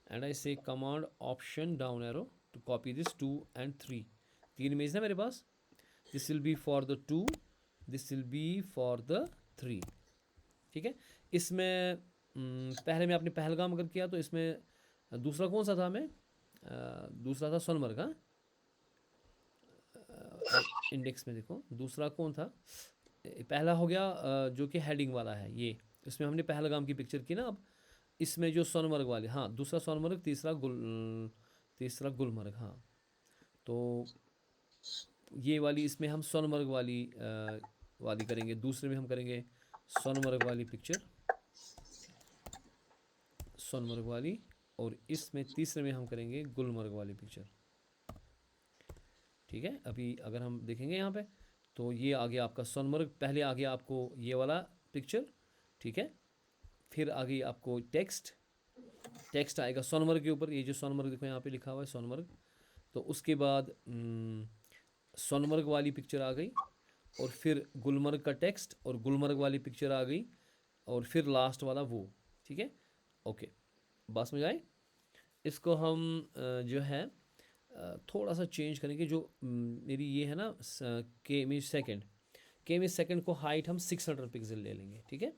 and I say command option down arrow to copy this 2 and 3। 3 image है मेरे पास। This will be for the 2, this will be for the 3, ठीक है। इसमें पहले मैं अपने पहलगाम अगर किया तो इसमें दूसरा कौन सा था, मैं दूसरा था सोनमर्ग। हाँ, इंडेक्स में देखो दूसरा कौन था। पहला हो गया जो कि हेडिंग वाला है ये, इसमें हमने पहलगाम की पिक्चर की ना। अब इसमें जो सोनमर्ग वाले, हाँ दूसरा सोनमर्ग, तीसरा गुलमर्ग। हाँ, तो ये वाली इसमें हम सोनमर्ग वाली करेंगे। दूसरे में हम करेंगे सोनमर्ग वाली पिक्चर, सोनमर्ग वाली। और इसमें तीसरे में हम करेंगे गुलमर्ग वाली पिक्चर, ठीक है। अभी अगर हम देखेंगे यहाँ पे तो ये आ गया आपका सोनमर्ग। पहले आ गया आपको ये वाला पिक्चर, ठीक है। फिर आ गई आपको टेक्स्ट आएगा सोनमर्ग के ऊपर। ये जो सोनमर्ग देखो यहाँ पे लिखा हुआ है सोनमर्ग। तो उसके बाद सोनमर्ग वाली पिक्चर आ गई, और फिर गुलमर्ग का टेक्स्ट और गुलमर्ग वाली पिक्चर आ गई, और फिर लास्ट वाला वो, ठीक है। ओके, बात समझ आए। इसको हम जो है थोड़ा सा चेंज करेंगे। जो मेरी ये है ना के इमेज सेकंड को हाइट हम 600 पिक्सल ले लेंगे, ठीक है।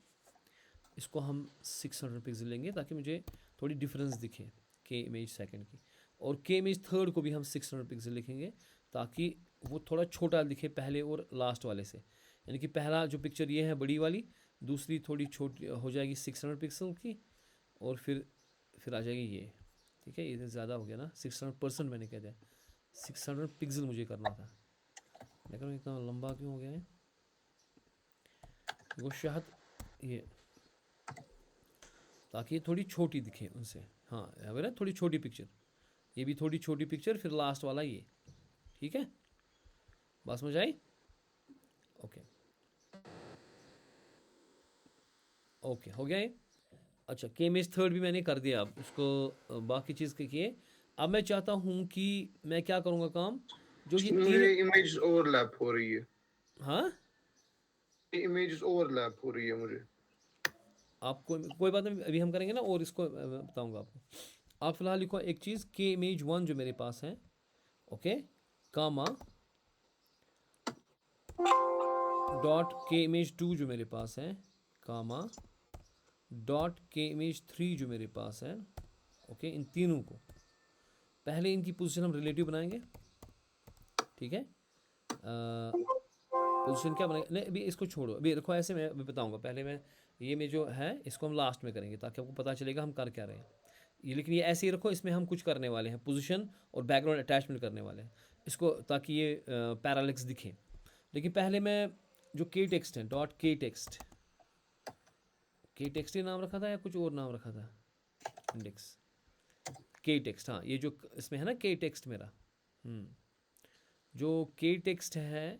इसको हम 600 पिक्सल लेंगे ताकि मुझे थोड़ी डिफरेंस दिखे के इमेज सेकंड की। और के इमेज थर्ड को भी हम 600 पिक्सल लिखेंगे ताकि वो थोड़ा छोटा दिखे पहले और लास्ट वाले से। यानी कि पहला जो पिक्चर ये है बड़ी वाली, दूसरी थोड़ी छोटी हो जाएगी 600 पिक्सल की, और फिर आ जाएगी ये, ठीक है। ये ज़्यादा हो गया ना, 600% मैंने कह दिया, 600 पिक्सल मुझे करना था। मैं करूँ इतना लंबा क्यों हो गया है वो, शायद ये ताकि ये थोड़ी छोटी दिखे उनसे। हाँ, अगर ना थोड़ी छोटी पिक्चर, ये भी थोड़ी छोटी पिक्चर, फिर लास्ट वाला ये, ठीक है। बात समझ आई। ओके ओके, हो गया ये। अच्छा, के इमेज थर्ड भी मैंने कर दिया। अब उसको बाकी चीज़ के किए। अब मैं चाहता हूँ कि मैं क्या करूँगा काम, जो ये तीन इमेज ओवरलैप हो रही है। हाँ, इमेज ओवरलैप हो रही है मुझे। आपको कोई बात नहीं, अभी हम करेंगे ना, और इसको बताऊँगा आपको। आप फिलहाल लिखो एक चीज़, के इमेज 1 जो मेरे पास है, ओके, कामा डॉट के इमेज 2 जो मेरे पास है, कामा डॉट के इमेज 3 जो मेरे पास है, ओके। इन तीनों को पहले इनकी पोजीशन हम रिलेटिव बनाएंगे, ठीक है। पोजीशन क्या बनाएंगे, नहीं अभी इसको छोड़ो, अभी रखो ऐसे, मैं अभी बताऊंगा। पहले मैं ये में जो है इसको हम लास्ट में करेंगे ताकि आपको पता चलेगा हम कर क्या रहे हैं। ये लेकिन ये ऐसे ही रखो, इसमें हम कुछ करने वाले हैं, पोजीशन और बैकग्राउंड अटैचमेंट करने वाले हैं इसको, ताकि ये पैरालेक्स दिखे। लेकिन पहले मैं जो के टेक्स्ट है, डॉट के टेक्स्ट ही नाम रखा था या कुछ और नाम रखा था, इंडेक्स के टेक्स्ट। हाँ, ये जो इसमें है ना के टेक्स्ट मेरा, जो के टेक्स्ट है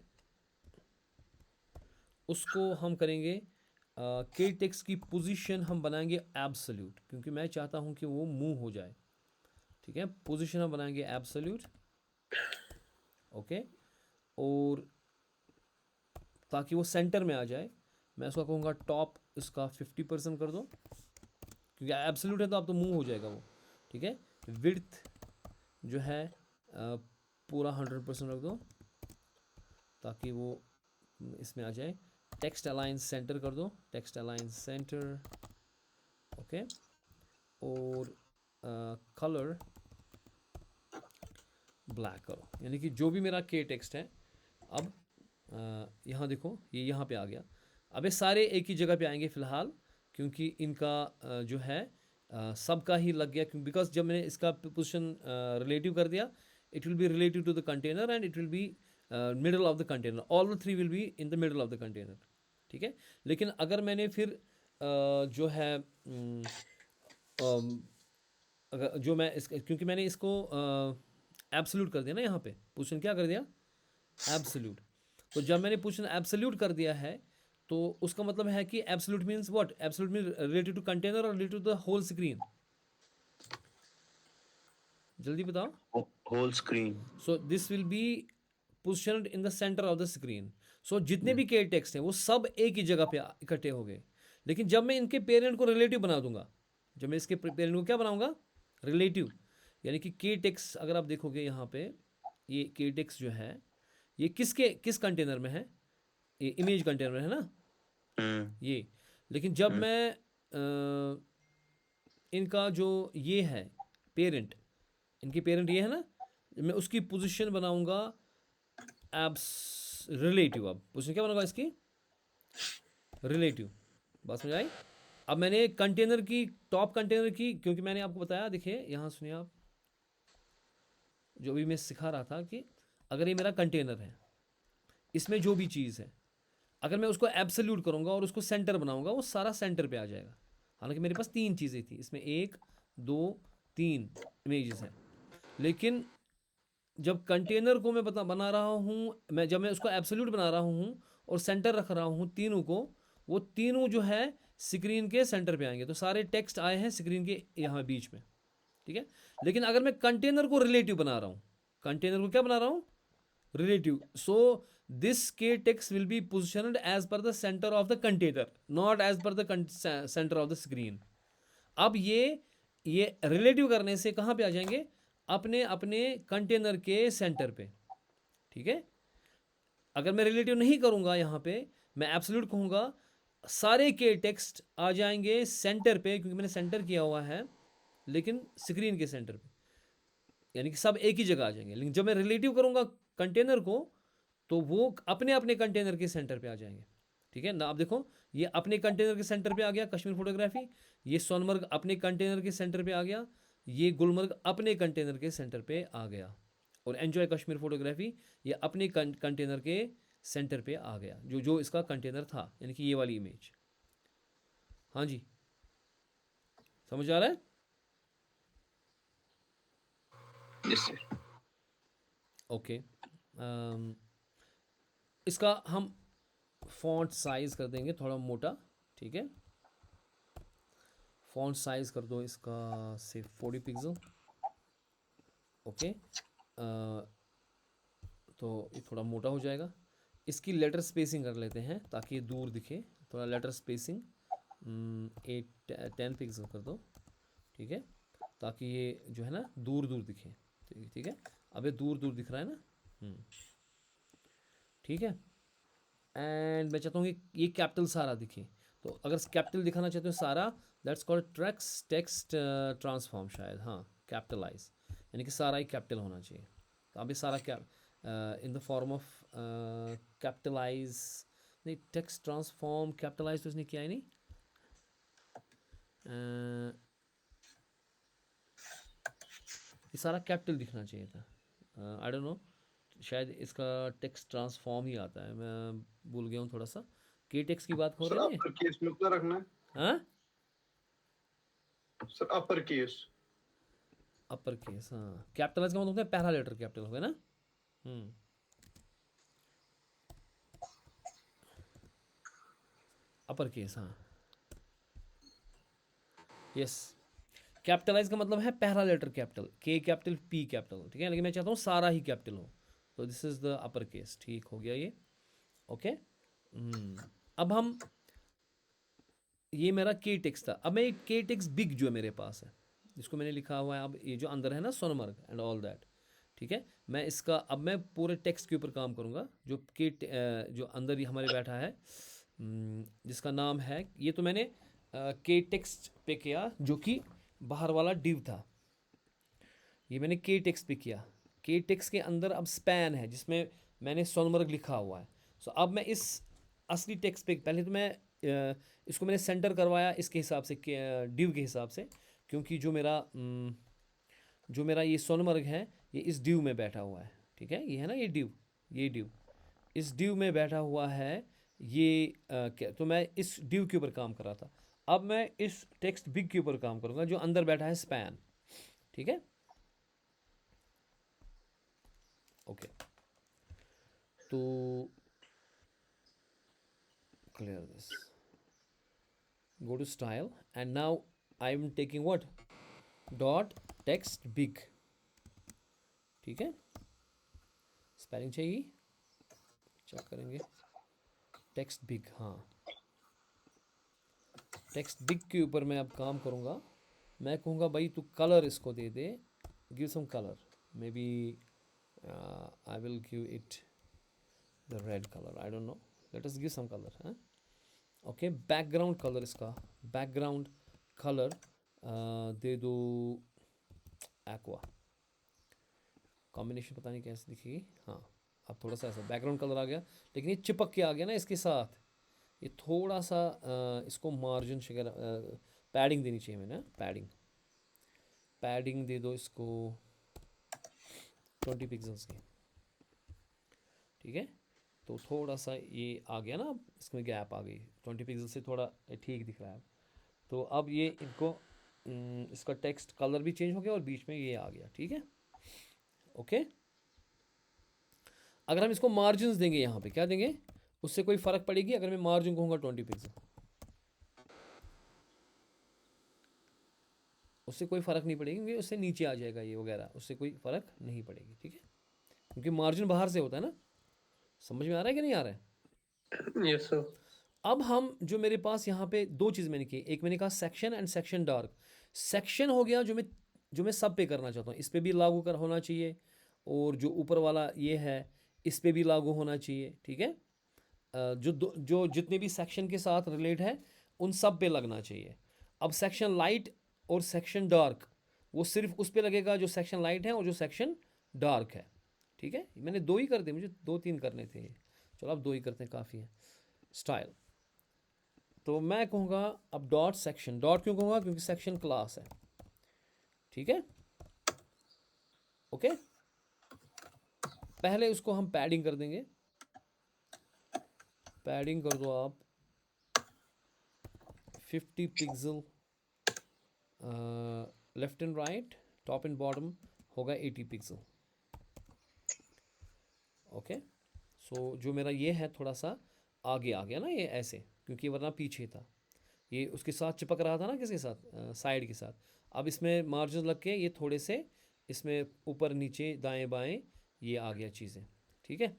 उसको हम करेंगे के टेक्स्ट की पोजीशन हम बनाएंगे एब्सोल्यूट, क्योंकि मैं चाहता हूं कि वो मूव हो जाए, ठीक है। पोजीशन हम बनाएंगे एब्सोल्यूट, ओके। और ताकि वो सेंटर में आ जाए, मैं उसका कहूँगा टॉप इसका 50% कर दो, क्योंकि एब्सोल्यूट है तो आप तो मूव हो जाएगा वो, ठीक है। विड्थ जो है पूरा 100% रख दो ताकि वो इसमें आ जाए। टेक्स्ट अलाइन सेंटर कर दो, टेक्स्ट अलाइन सेंटर, ओके। और कलर ब्लैक करो, यानी कि जो भी मेरा के टेक्स्ट है। अब यहाँ देखो, ये यहाँ पे आ गया। अब ये सारे एक ही जगह पे आएंगे फ़िलहाल, क्योंकि इनका जो है सबका ही लग गया, क्योंकि बिकॉज जब मैंने इसका पोजिशन रिलेटिव कर दिया, it will be relative to the container and it will be middle of the container, all the three will be in the middle of the container, ठीक है। लेकिन अगर मैंने फिर जो है अगर जो मैं इस क्योंकि मैंने इसको एब्सोल्यूट कर दिया ना, यहाँ पे पोजीशन क्या कर दिया, एब्सोल्यूट। तो जब मैंने पोजीशन एब्सोल्यूट कर दिया है तो उसका मतलब है कि absolute means what, absolute mean related to container और related to the whole screen, जल्दी बताओ। Whole screen. So this will be positioned in the centre of the screen. So जितने भी के टेक्स्ट हैं वो सब एक ही जगह पे इकट्ठे हो गए। लेकिन जब मैं इनके पेरेंट को रिलेटिव बना दूंगा, जब मैं इसके पेरेंट को क्या बनाऊंगा, रिलेटिव, यानी कि के टेक्स्ट अगर आप देखोगे यहाँ पे, ये के टेक्स्ट जो है ये किस कंटेनर में है, ये इमेज कंटेनर में है ना ये। लेकिन जब मैं इनका जो ये है पेरेंट, इनकी पेरेंट ये है ना, मैं उसकी पोजीशन बनाऊंगा एब्स रिलेटिव। अब पोजीशन क्या बनाऊंगा इसकी, रिलेटिव। बात समझ आई। अब मैंने कंटेनर की, टॉप कंटेनर की, क्योंकि मैंने आपको बताया, देखिए यहाँ सुनिए आप, जो भी मैं सिखा रहा था कि अगर ये मेरा कंटेनर है, इसमें जो भी चीज़ है, अगर मैं उसको एब्सोल्यूट करूँगा और उसको सेंटर बनाऊंगा, वो सारा सेंटर पे आ जाएगा। हालांकि मेरे पास 3 चीज़ें थी, इसमें 1 2 3 इमेजेस हैं। लेकिन जब कंटेनर को मैं बना रहा हूँ, जब मैं उसको एब्सोल्यूट बना रहा हूँ और सेंटर रख रहा हूँ तीनों को, वो तीनों जो है स्क्रीन के सेंटर पे आएंगे। तो सारे टेक्स्ट आए हैं स्क्रीन के यहाँ बीच में, ठीक है। लेकिन अगर मैं कंटेनर को रिलेटिव बना रहा हूँ, कंटेनर को क्या बना रहा हूँ, रिलेटिव, सो दिस के text will be positioned as per the centre of the container, not as per the centre of the screen. अब ये रिलेटिव करने से कहाँ पे आ जाएंगे, अपने अपने कंटेनर के सेंटर पे, ठीक है। अगर मैं रिलेटिव नहीं करूँगा यहाँ पे, मैं एब्सोल्यूट कहूँगा, सारे के टेक्स्ट आ जाएंगे सेंटर पे, क्योंकि मैंने सेंटर किया हुआ है, लेकिन स्क्रीन के सेंटर पे, यानी कि सब एक ही जगह आ जाएंगे। लेकिन जब मैं रिलेटिव करूँगा कंटेनर को, तो वो अपने अपने कंटेनर के सेंटर पे आ जाएंगे, ठीक है ना। आप देखो, ये अपने कंटेनर के सेंटर पे आ गया कश्मीर फोटोग्राफी, ये सोनमर्ग अपने कंटेनर के सेंटर पे आ गया, ये गुलमर्ग अपने कंटेनर के सेंटर पे आ गया, और एंजॉय कश्मीर फोटोग्राफी ये अपने कंटेनर के सेंटर पे आ गया, जो जो इसका कंटेनर था, यानी कि ये वाली इमेज। हाँ जी, समझ आ रहा है। Yes sir. ओके, इसका हम फॉन्ट साइज कर देंगे थोड़ा मोटा, ठीक है। फॉन्ट साइज कर दो इसका से 40 पिक्सल, ओके। तो ये थोड़ा मोटा हो जाएगा। इसकी लेटर स्पेसिंग कर लेते हैं ताकि ये दूर दिखे, थोड़ा लेटर स्पेसिंग 10 पिक्सल कर दो, ठीक है, ताकि ये जो है ना दूर दूर दिखे, ठीक है। अब ये दूर दूर दिख रहा है ना, ठीक है। एंड मैं चाहता हूँ कि ये कैपिटल सारा दिखे। तो अगर कैपिटल दिखाना चाहते हो सारा, दैट्स कॉल्ड टेक्स्ट ट्रांसफॉर्म शायद, हाँ, कैपिटलाइज, यानी कि सारा ही कैपिटल होना चाहिए। तो अब ये सारा in the form of capitalise, नहीं, टेक्स्ट ट्रांसफॉर्म कैपिटलाइज तो इसने किया ही नहीं। ये सारा कैपिटल दिखना चाहिए था, आई डोंट नो, शायद इसका टेक्स्ट ट्रांसफॉर्म ही आता है, मैं भूल गया हूँ थोड़ा सा। के टेक्स्ट की बात हो सर रही है, अपर केस में उतना रखना है। हाँ, sir upper case. Upper case, हाँ, कैपिटलाइज का मतलब होता है पहला लेटर कैपिटल हो गया ना। अपर केस, हाँ, यस। कैपिटलाइज का मतलब है पहला लेटर कैपिटल, के कैपिटल पी कैपिटल, ठीक है। लेकिन मैं चाहता हूँ सारा ही कैपिटल हो, तो this is the upper case, ठीक हो गया ये, ओके। अब हम, ये मेरा के टेक्स्ट था, अब मैं के टेक्स्ट बिग जो है मेरे पास है, जिसको मैंने लिखा हुआ है, अब ये जो अंदर है ना सोनमर्ग एंड ऑल दैट, ठीक है। मैं इसका, अब मैं पूरे टेक्स्ट के ऊपर काम करूँगा, जो जो अंदर ही हमारे बैठा है, जिसका नाम है, ये तो मैंने के टेक्स्ट पे किया, जो कि बाहर वाला डिव था, ये मैंने के टेक्स्ट पे किया। के टेक्स्ट के अंदर अब स्पैन है जिसमें मैंने सोनमर्ग लिखा हुआ है। सो अब मैं इस असली टेक्स्ट पे, पहले तो मैं इसको मैंने सेंटर करवाया इसके हिसाब से, डिव के हिसाब से, क्योंकि जो मेरा ये सोनमर्ग है, ये इस डिव में बैठा हुआ है, ठीक है। ये है ना, ये डिव इस डिव में बैठा हुआ है, ये तो मैं इस डिव के ऊपर काम कर रहा था। अब मैं इस टेक्स्ट बिग के ऊपर काम करूंगा जो अंदर बैठा है स्पैन, ठीक है। ओके, तो clear this, go to style, and now I am taking what, dot text big, ठीक है। स्पेलिंग चाहिए, चेक करेंगे, टेक्स्ट बिग, हाँ टेक्स्ट बिग के ऊपर मैं अब काम करूँगा। मैं कहूँगा भाई तू कलर इसको दे दे, give some colour, maybe I will give it the red colour, I don't know, let us give some colour, हाँ। ओके, बैकग्राउंड कलर, इसका बैकग्राउंड कलर दे दो एक्वा, कॉम्बिनेशन पता नहीं कैसे दिखेगी, हाँ अब थोड़ा सा ऐसा बैकग्राउंड कलर आ गया, लेकिन ये चिपक के आ गया ना इसके साथ, ये थोड़ा सा इसको मार्जिन वगैरह पैडिंग देनी चाहिए मैंने, पैडिंग दे दो इसको 20 पिक्सल्स की, ठीक है। तो थोड़ा सा ये आ गया ना, इसमें गैप आ गई, 20 पिक्सल से थोड़ा ठीक दिख रहा है। तो अब ये इनको इसका टेक्स्ट कलर भी चेंज हो गया और बीच में ये आ गया, ठीक है। ओके, अगर हम इसको मार्जिन देंगे यहाँ पे, क्या देंगे, उससे कोई फर्क पड़ेगी अगर मैं मार्जिन कहूँगा 20 पिक्सल, उससे कोई फर्क नहीं पड़ेगी, क्योंकि उससे नीचे आ जाएगा ये वगैरह, उससे कोई फर्क नहीं पड़ेगी, ठीक है, क्योंकि मार्जिन बाहर से होता है ना। समझ में आ रहा है कि नहीं आ रहा है? Yes sir. अब हम जो मेरे पास यहाँ पे दो चीज़ मैंने की, एक मैंने कहा section and section dark. Section हो गया जो मैं सब पे करना चाहता हूँ, इस पे भी लागू कर होना चाहिए, और जो ऊपर वाला ये है इस पे भी लागू होना चाहिए, ठीक है। जो जितने भी सेक्शन के साथ रिलेट है उन सब पे लगना चाहिए। अब सेक्शन लाइट और सेक्शन डार्क, वो सिर्फ उस पे लगेगा जो सेक्शन लाइट है और जो सेक्शन डार्क है, ठीक है। मैंने दो ही कर दिए, मुझे 2-3 करने थे, चलो अब 2 ही करते हैं, काफ़ी है। स्टाइल, तो मैं कहूँगा अब डॉट सेक्शन, डॉट क्यों कहूँगा, क्योंकि सेक्शन क्लास है, ठीक है। ओके, पहले उसको हम पैडिंग कर देंगे, पैडिंग कर दो आप 50 pixel, left and right, top and bottom होगा 80 पिक्सल। ओके, सो जो मेरा ये है थोड़ा सा आगे आ गया ना ये ऐसे, क्योंकि वरना पीछे था, ये उसके साथ चिपक रहा था ना, किसके साथ, साइड के साथ। अब इसमें मार्जिन लग के ये थोड़े से इसमें ऊपर नीचे दाएं बाएं ये आ गया चीज़ें, ठीक है।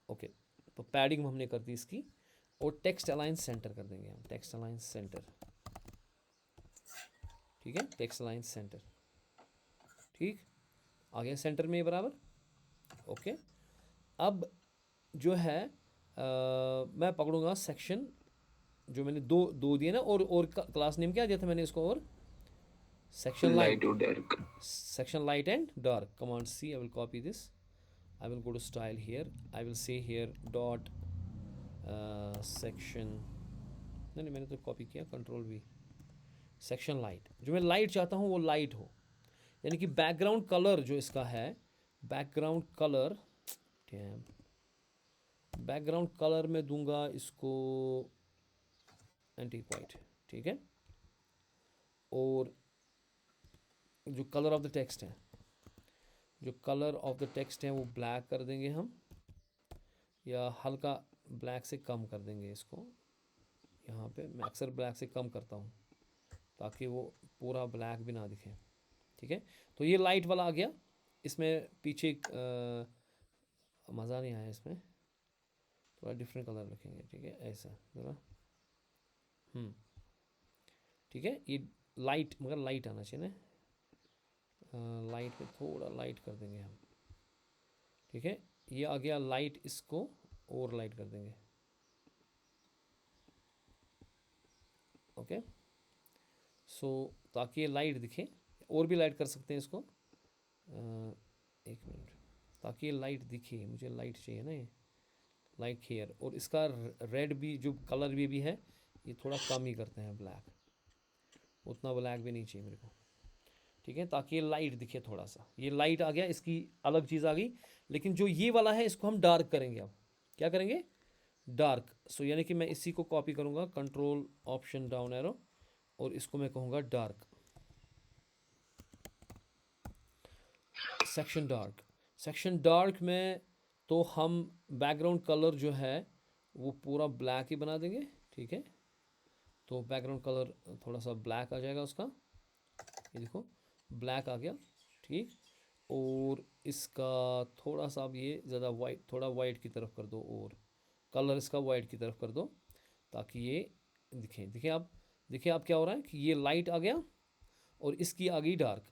ओके, तो पैडिंग हमने कर दी इसकी, और टेक्स्ट अलाइन सेंटर कर देंगे हम, टेक्स्ट अलाइन सेंटर, ठीक है, टेक्स्ट अलाइन सेंटर, ठीक, आ गया सेंटर में ये बराबर। ओके, अब जो है मैं पकड़ूंगा सेक्शन, जो मैंने दो दिए ना, और क्लास नेम क्या दिया था मैंने इसको, और section Light or dark. section light and dark. Command C, I will copy this, I will go to style here, I will say here dot section, नहीं मैंने तो कॉपी किया, कंट्रोल V, सेक्शन लाइट, जो मैं light चाहता हूँ वो light हो, यानी कि बैकग्राउंड कलर जो इसका है, बैकग्राउंड कलर, बैकग्राउंड कलर में दूंगा इसको एंटी वाइट, ठीक है। और जो कलर ऑफ द टेक्स्ट है, जो कलर ऑफ द टेक्स्ट है वो ब्लैक कर देंगे हम, या हल्का ब्लैक से कम कर देंगे इसको, यहाँ पे मैं अक्सर ब्लैक से कम करता हूँ ताकि वो पूरा ब्लैक भी ना दिखे, ठीक है। तो ये लाइट वाला आ गया, इसमें पीछे मज़ा नहीं आया, इसमें थोड़ा डिफरेंट कलर रखेंगे, ठीक है, ऐसा ज़रा, ठीक है। ये लाइट, मगर लाइट आना चाहिए ना, लाइट पे थोड़ा लाइट कर देंगे हम, ठीक है। ये आ गया लाइट, इसको और लाइट कर देंगे, ओके। सो ताकि ये लाइट दिखे, और भी लाइट कर सकते हैं इसको, एक मिनट, ताकि ये लाइट दिखे, मुझे लाइट चाहिए ना, ये लाइट हेयर, और इसका रेड भी जो कलर भी है ये थोड़ा कम ही करते हैं, ब्लैक, उतना ब्लैक भी नहीं चाहिए मेरे को, ठीक है, ताकि ये लाइट दिखे थोड़ा सा। ये लाइट आ गया, इसकी अलग चीज़ आ गई, लेकिन जो ये वाला है इसको हम डार्क करेंगे। अब क्या करेंगे, डार्क। सो यानी कि मैं इसी को कॉपी करूँगा, कंट्रोल ऑप्शन डाउन एरो, और इसको मैं कहूँगा dark, section dark. Section dark में तो हम बैकग्राउंड कलर जो है वो पूरा ब्लैक ही बना देंगे, ठीक है। तो बैकग्राउंड कलर थोड़ा सा ब्लैक आ जाएगा उसका, ये देखो ब्लैक आ गया, ठीक। और इसका थोड़ा सा अब ये ज़्यादा वाइट, थोड़ा वाइट की तरफ कर दो, और कलर इसका वाइट की तरफ कर दो, ताकि ये दिखे। देखिए आप क्या हो रहा है कि ये लाइट आ गया और इसकी आ गई डार्क,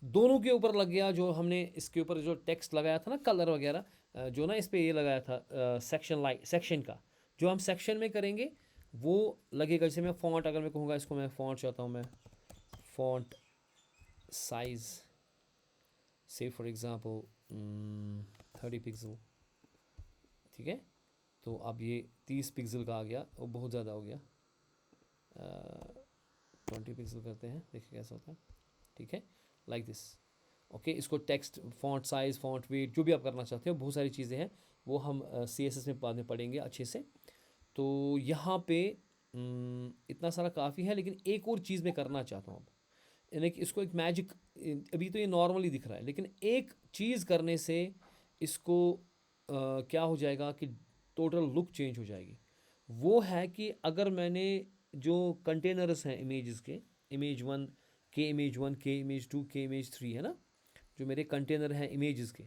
दोनों के ऊपर लग गया। जो हमने इसके ऊपर जो टेक्स्ट लगाया था ना, कलर वगैरह, जो ना इस पर ये लगाया था सेक्शन लाइट, सेक्शन का जो हम सेक्शन में करेंगे वो लगेगा। जैसे मैं फॉन्ट, अगर मैं कहूँगा इसको मैं फॉन्ट चाहता हूँ, मैं फॉन्ट साइज से फॉर एग्ज़ाम्पल 30 पिक्सल, ठीक है। तो अब ये 30 पिक्सल का आ गया, वो बहुत ज़्यादा हो गया। 20 पिक्सल करते हैं, देखिए कैसा होता है, ठीक है, लाइक दिस। ओके, इसको text, font size, font weight, जो भी आप करना चाहते हो, बहुत सारी चीज़ें हैं, वो हम CSS में बाद में पढ़ेंगे अच्छे से। तो यहाँ पे इतना सारा काफ़ी है, लेकिन एक और चीज़ मैं करना चाहता हूँ अब, यानी कि इसको एक मैजिक, अभी तो ये नॉर्मली दिख रहा है, लेकिन एक चीज़ करने से इसको क्या हो जाएगा कि टोटल लुक चेंज हो जाएगी। वो है कि अगर मैंने जो कंटेनर्स हैं इमेजेस के, इमेज 1 के, इमेज 1 के, इमेज 2 के, इमेज 3 है ना, जो मेरे कंटेनर हैं इमेजेस के,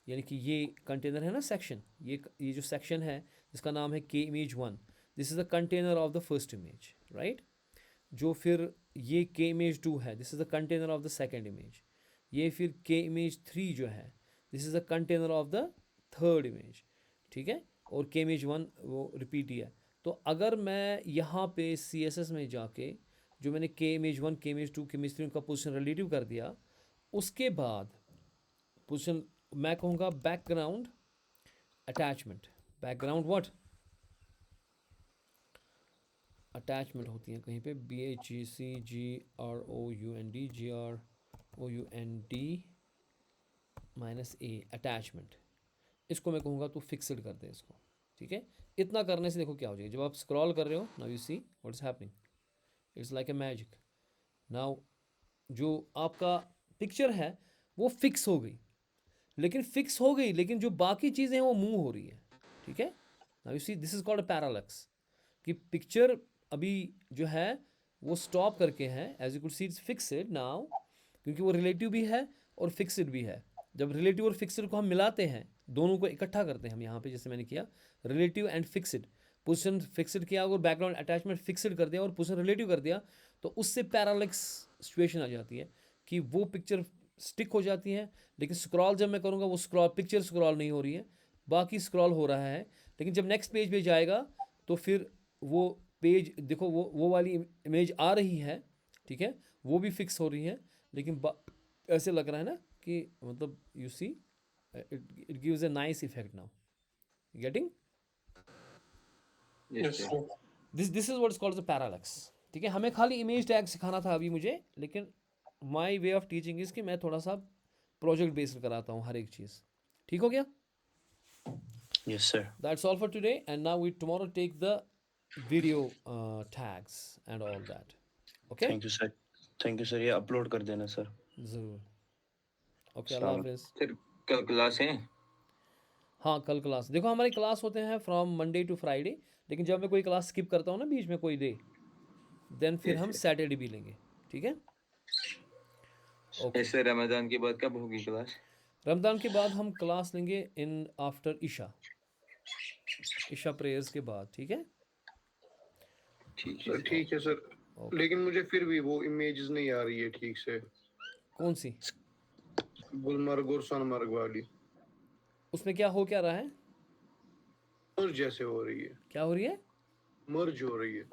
यानी कि ये कंटेनर है ना सेक्शन, ये जो सेक्शन है जिसका नाम है के image 1, this is the container of the first image, right. जो फिर ये के इमेज 2 है, this is the container of the second image. ये फिर के इमेज 3 जो है, this is the container of the third image, ठीक है। और के इमेज 1 वो रिपीट ही है। तो अगर मैं यहाँ पे CSS में जाके जो मैंने के इमेज 1, के इमेज 2, के इमेज 3 का पोजीशन रिलेटिव कर दिया, उसके बाद पोजीशन मैं कहूँगा background attachment. Background what attachment होती है कहीं पे, BHECGROUND अटैचमेंट। इसको मैं कहूँगा तो फिक्सड कर दे इसको, ठीक है। इतना करने से देखो क्या हो जाएगा, जब आप स्क्रॉल कर रहे हो, now you see what is happening, it's like a magic. Now जो आपका पिक्चर है वो फिक्स हो गई, लेकिन जो बाकी चीज़ें हैं वो मूव हो रही है, ठीक है। Now you see this is called a parallax, कि पिक्चर अभी जो है वो स्टॉप करके है, as you could see it's fixed now, क्योंकि वो रिलेटिव भी है और फिक्सड भी है। जब रिलेटिव और फिक्सड को हम मिलाते हैं, दोनों को इकट्ठा करते हैं हम यहाँ पे, जैसे मैंने किया relative and fixed, position fixed किया और बैकग्राउंड अटैचमेंट फिक्सड कर दिया और पोजिशन रिलेटिव कर दिया, तो उससे पैरालैक्स सिचुएशन आ जाती है कि वो पिक्चर स्टिक हो जाती है। लेकिन स्क्रॉल जब मैं करूँगा वो पिक्चर स्क्रॉल नहीं हो रही है, बाकी स्क्रॉल हो रहा है। लेकिन जब नेक्स्ट पेज पे जाएगा तो फिर वो पेज देखो, वो वाली इमेज आ रही है, ठीक है, वो भी फिक्स हो रही है, लेकिन ऐसे लग रहा है ना कि मतलब you see it gives a nice effect now, getting Yes, sir. This is what is called the parallax, ठीक है। हमें खाली इमेज टैग सिखाना था अभी मुझे, लेकिन my way of teaching is कि मैं थोड़ा सा प्रोजेक्ट बेस्ड कराता हूँ हर एक चीज़, ठीक हो गया। Yes, sir. That's all for today, and now we tomorrow take the video tags and all that. Okay? Thank you, sir. Thank you, sir. ये अपलोड कर देना सर। ज़रूर। ओके, अल्लाह हाफिज़। सर कल क्लास है? हाँ, कल क्लास, देखो हमारी क्लास होते हैं फ्रॉम मंडे टू फ्राइडे, लेकिन जब मैं कोई क्लास स्किप करता हूँ ना बीच में कोई डे, देन फिर हम सैटरडे भी लेंगे, ठीक है। ओके, ऐसे रमजान के बाद कब होगी क्लास? रमज़ान के बाद हम क्लास लेंगे इन आफ्टर इशा प्रेयर्स के बाद, ठीक है। ठीक सर है। ठीक है सर, ओके, लेकिन मुझे फिर भी वो इमेजेस नहीं आ रही है ठीक से, कौन सी? गुलमर्ग और सोनमर्ग वाली उसमें क्या रहा है? मर्ज जैसे हो रही है, क्या हो रही है? मर्ज हो रही है।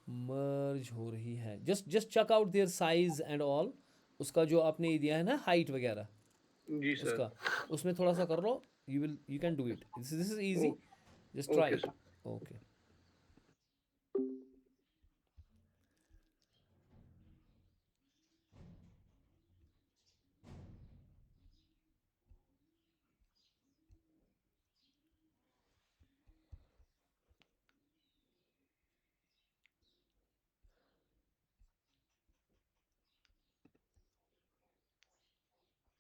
मर्ज हो रही है। Just check out their size and all, उसका जो आपने दिया है ना हाइट वगैरह, जी सर। उसका उसमें थोड़ा सा कर लो, you can do it, this is easy, just try okay it. Sir. Okay.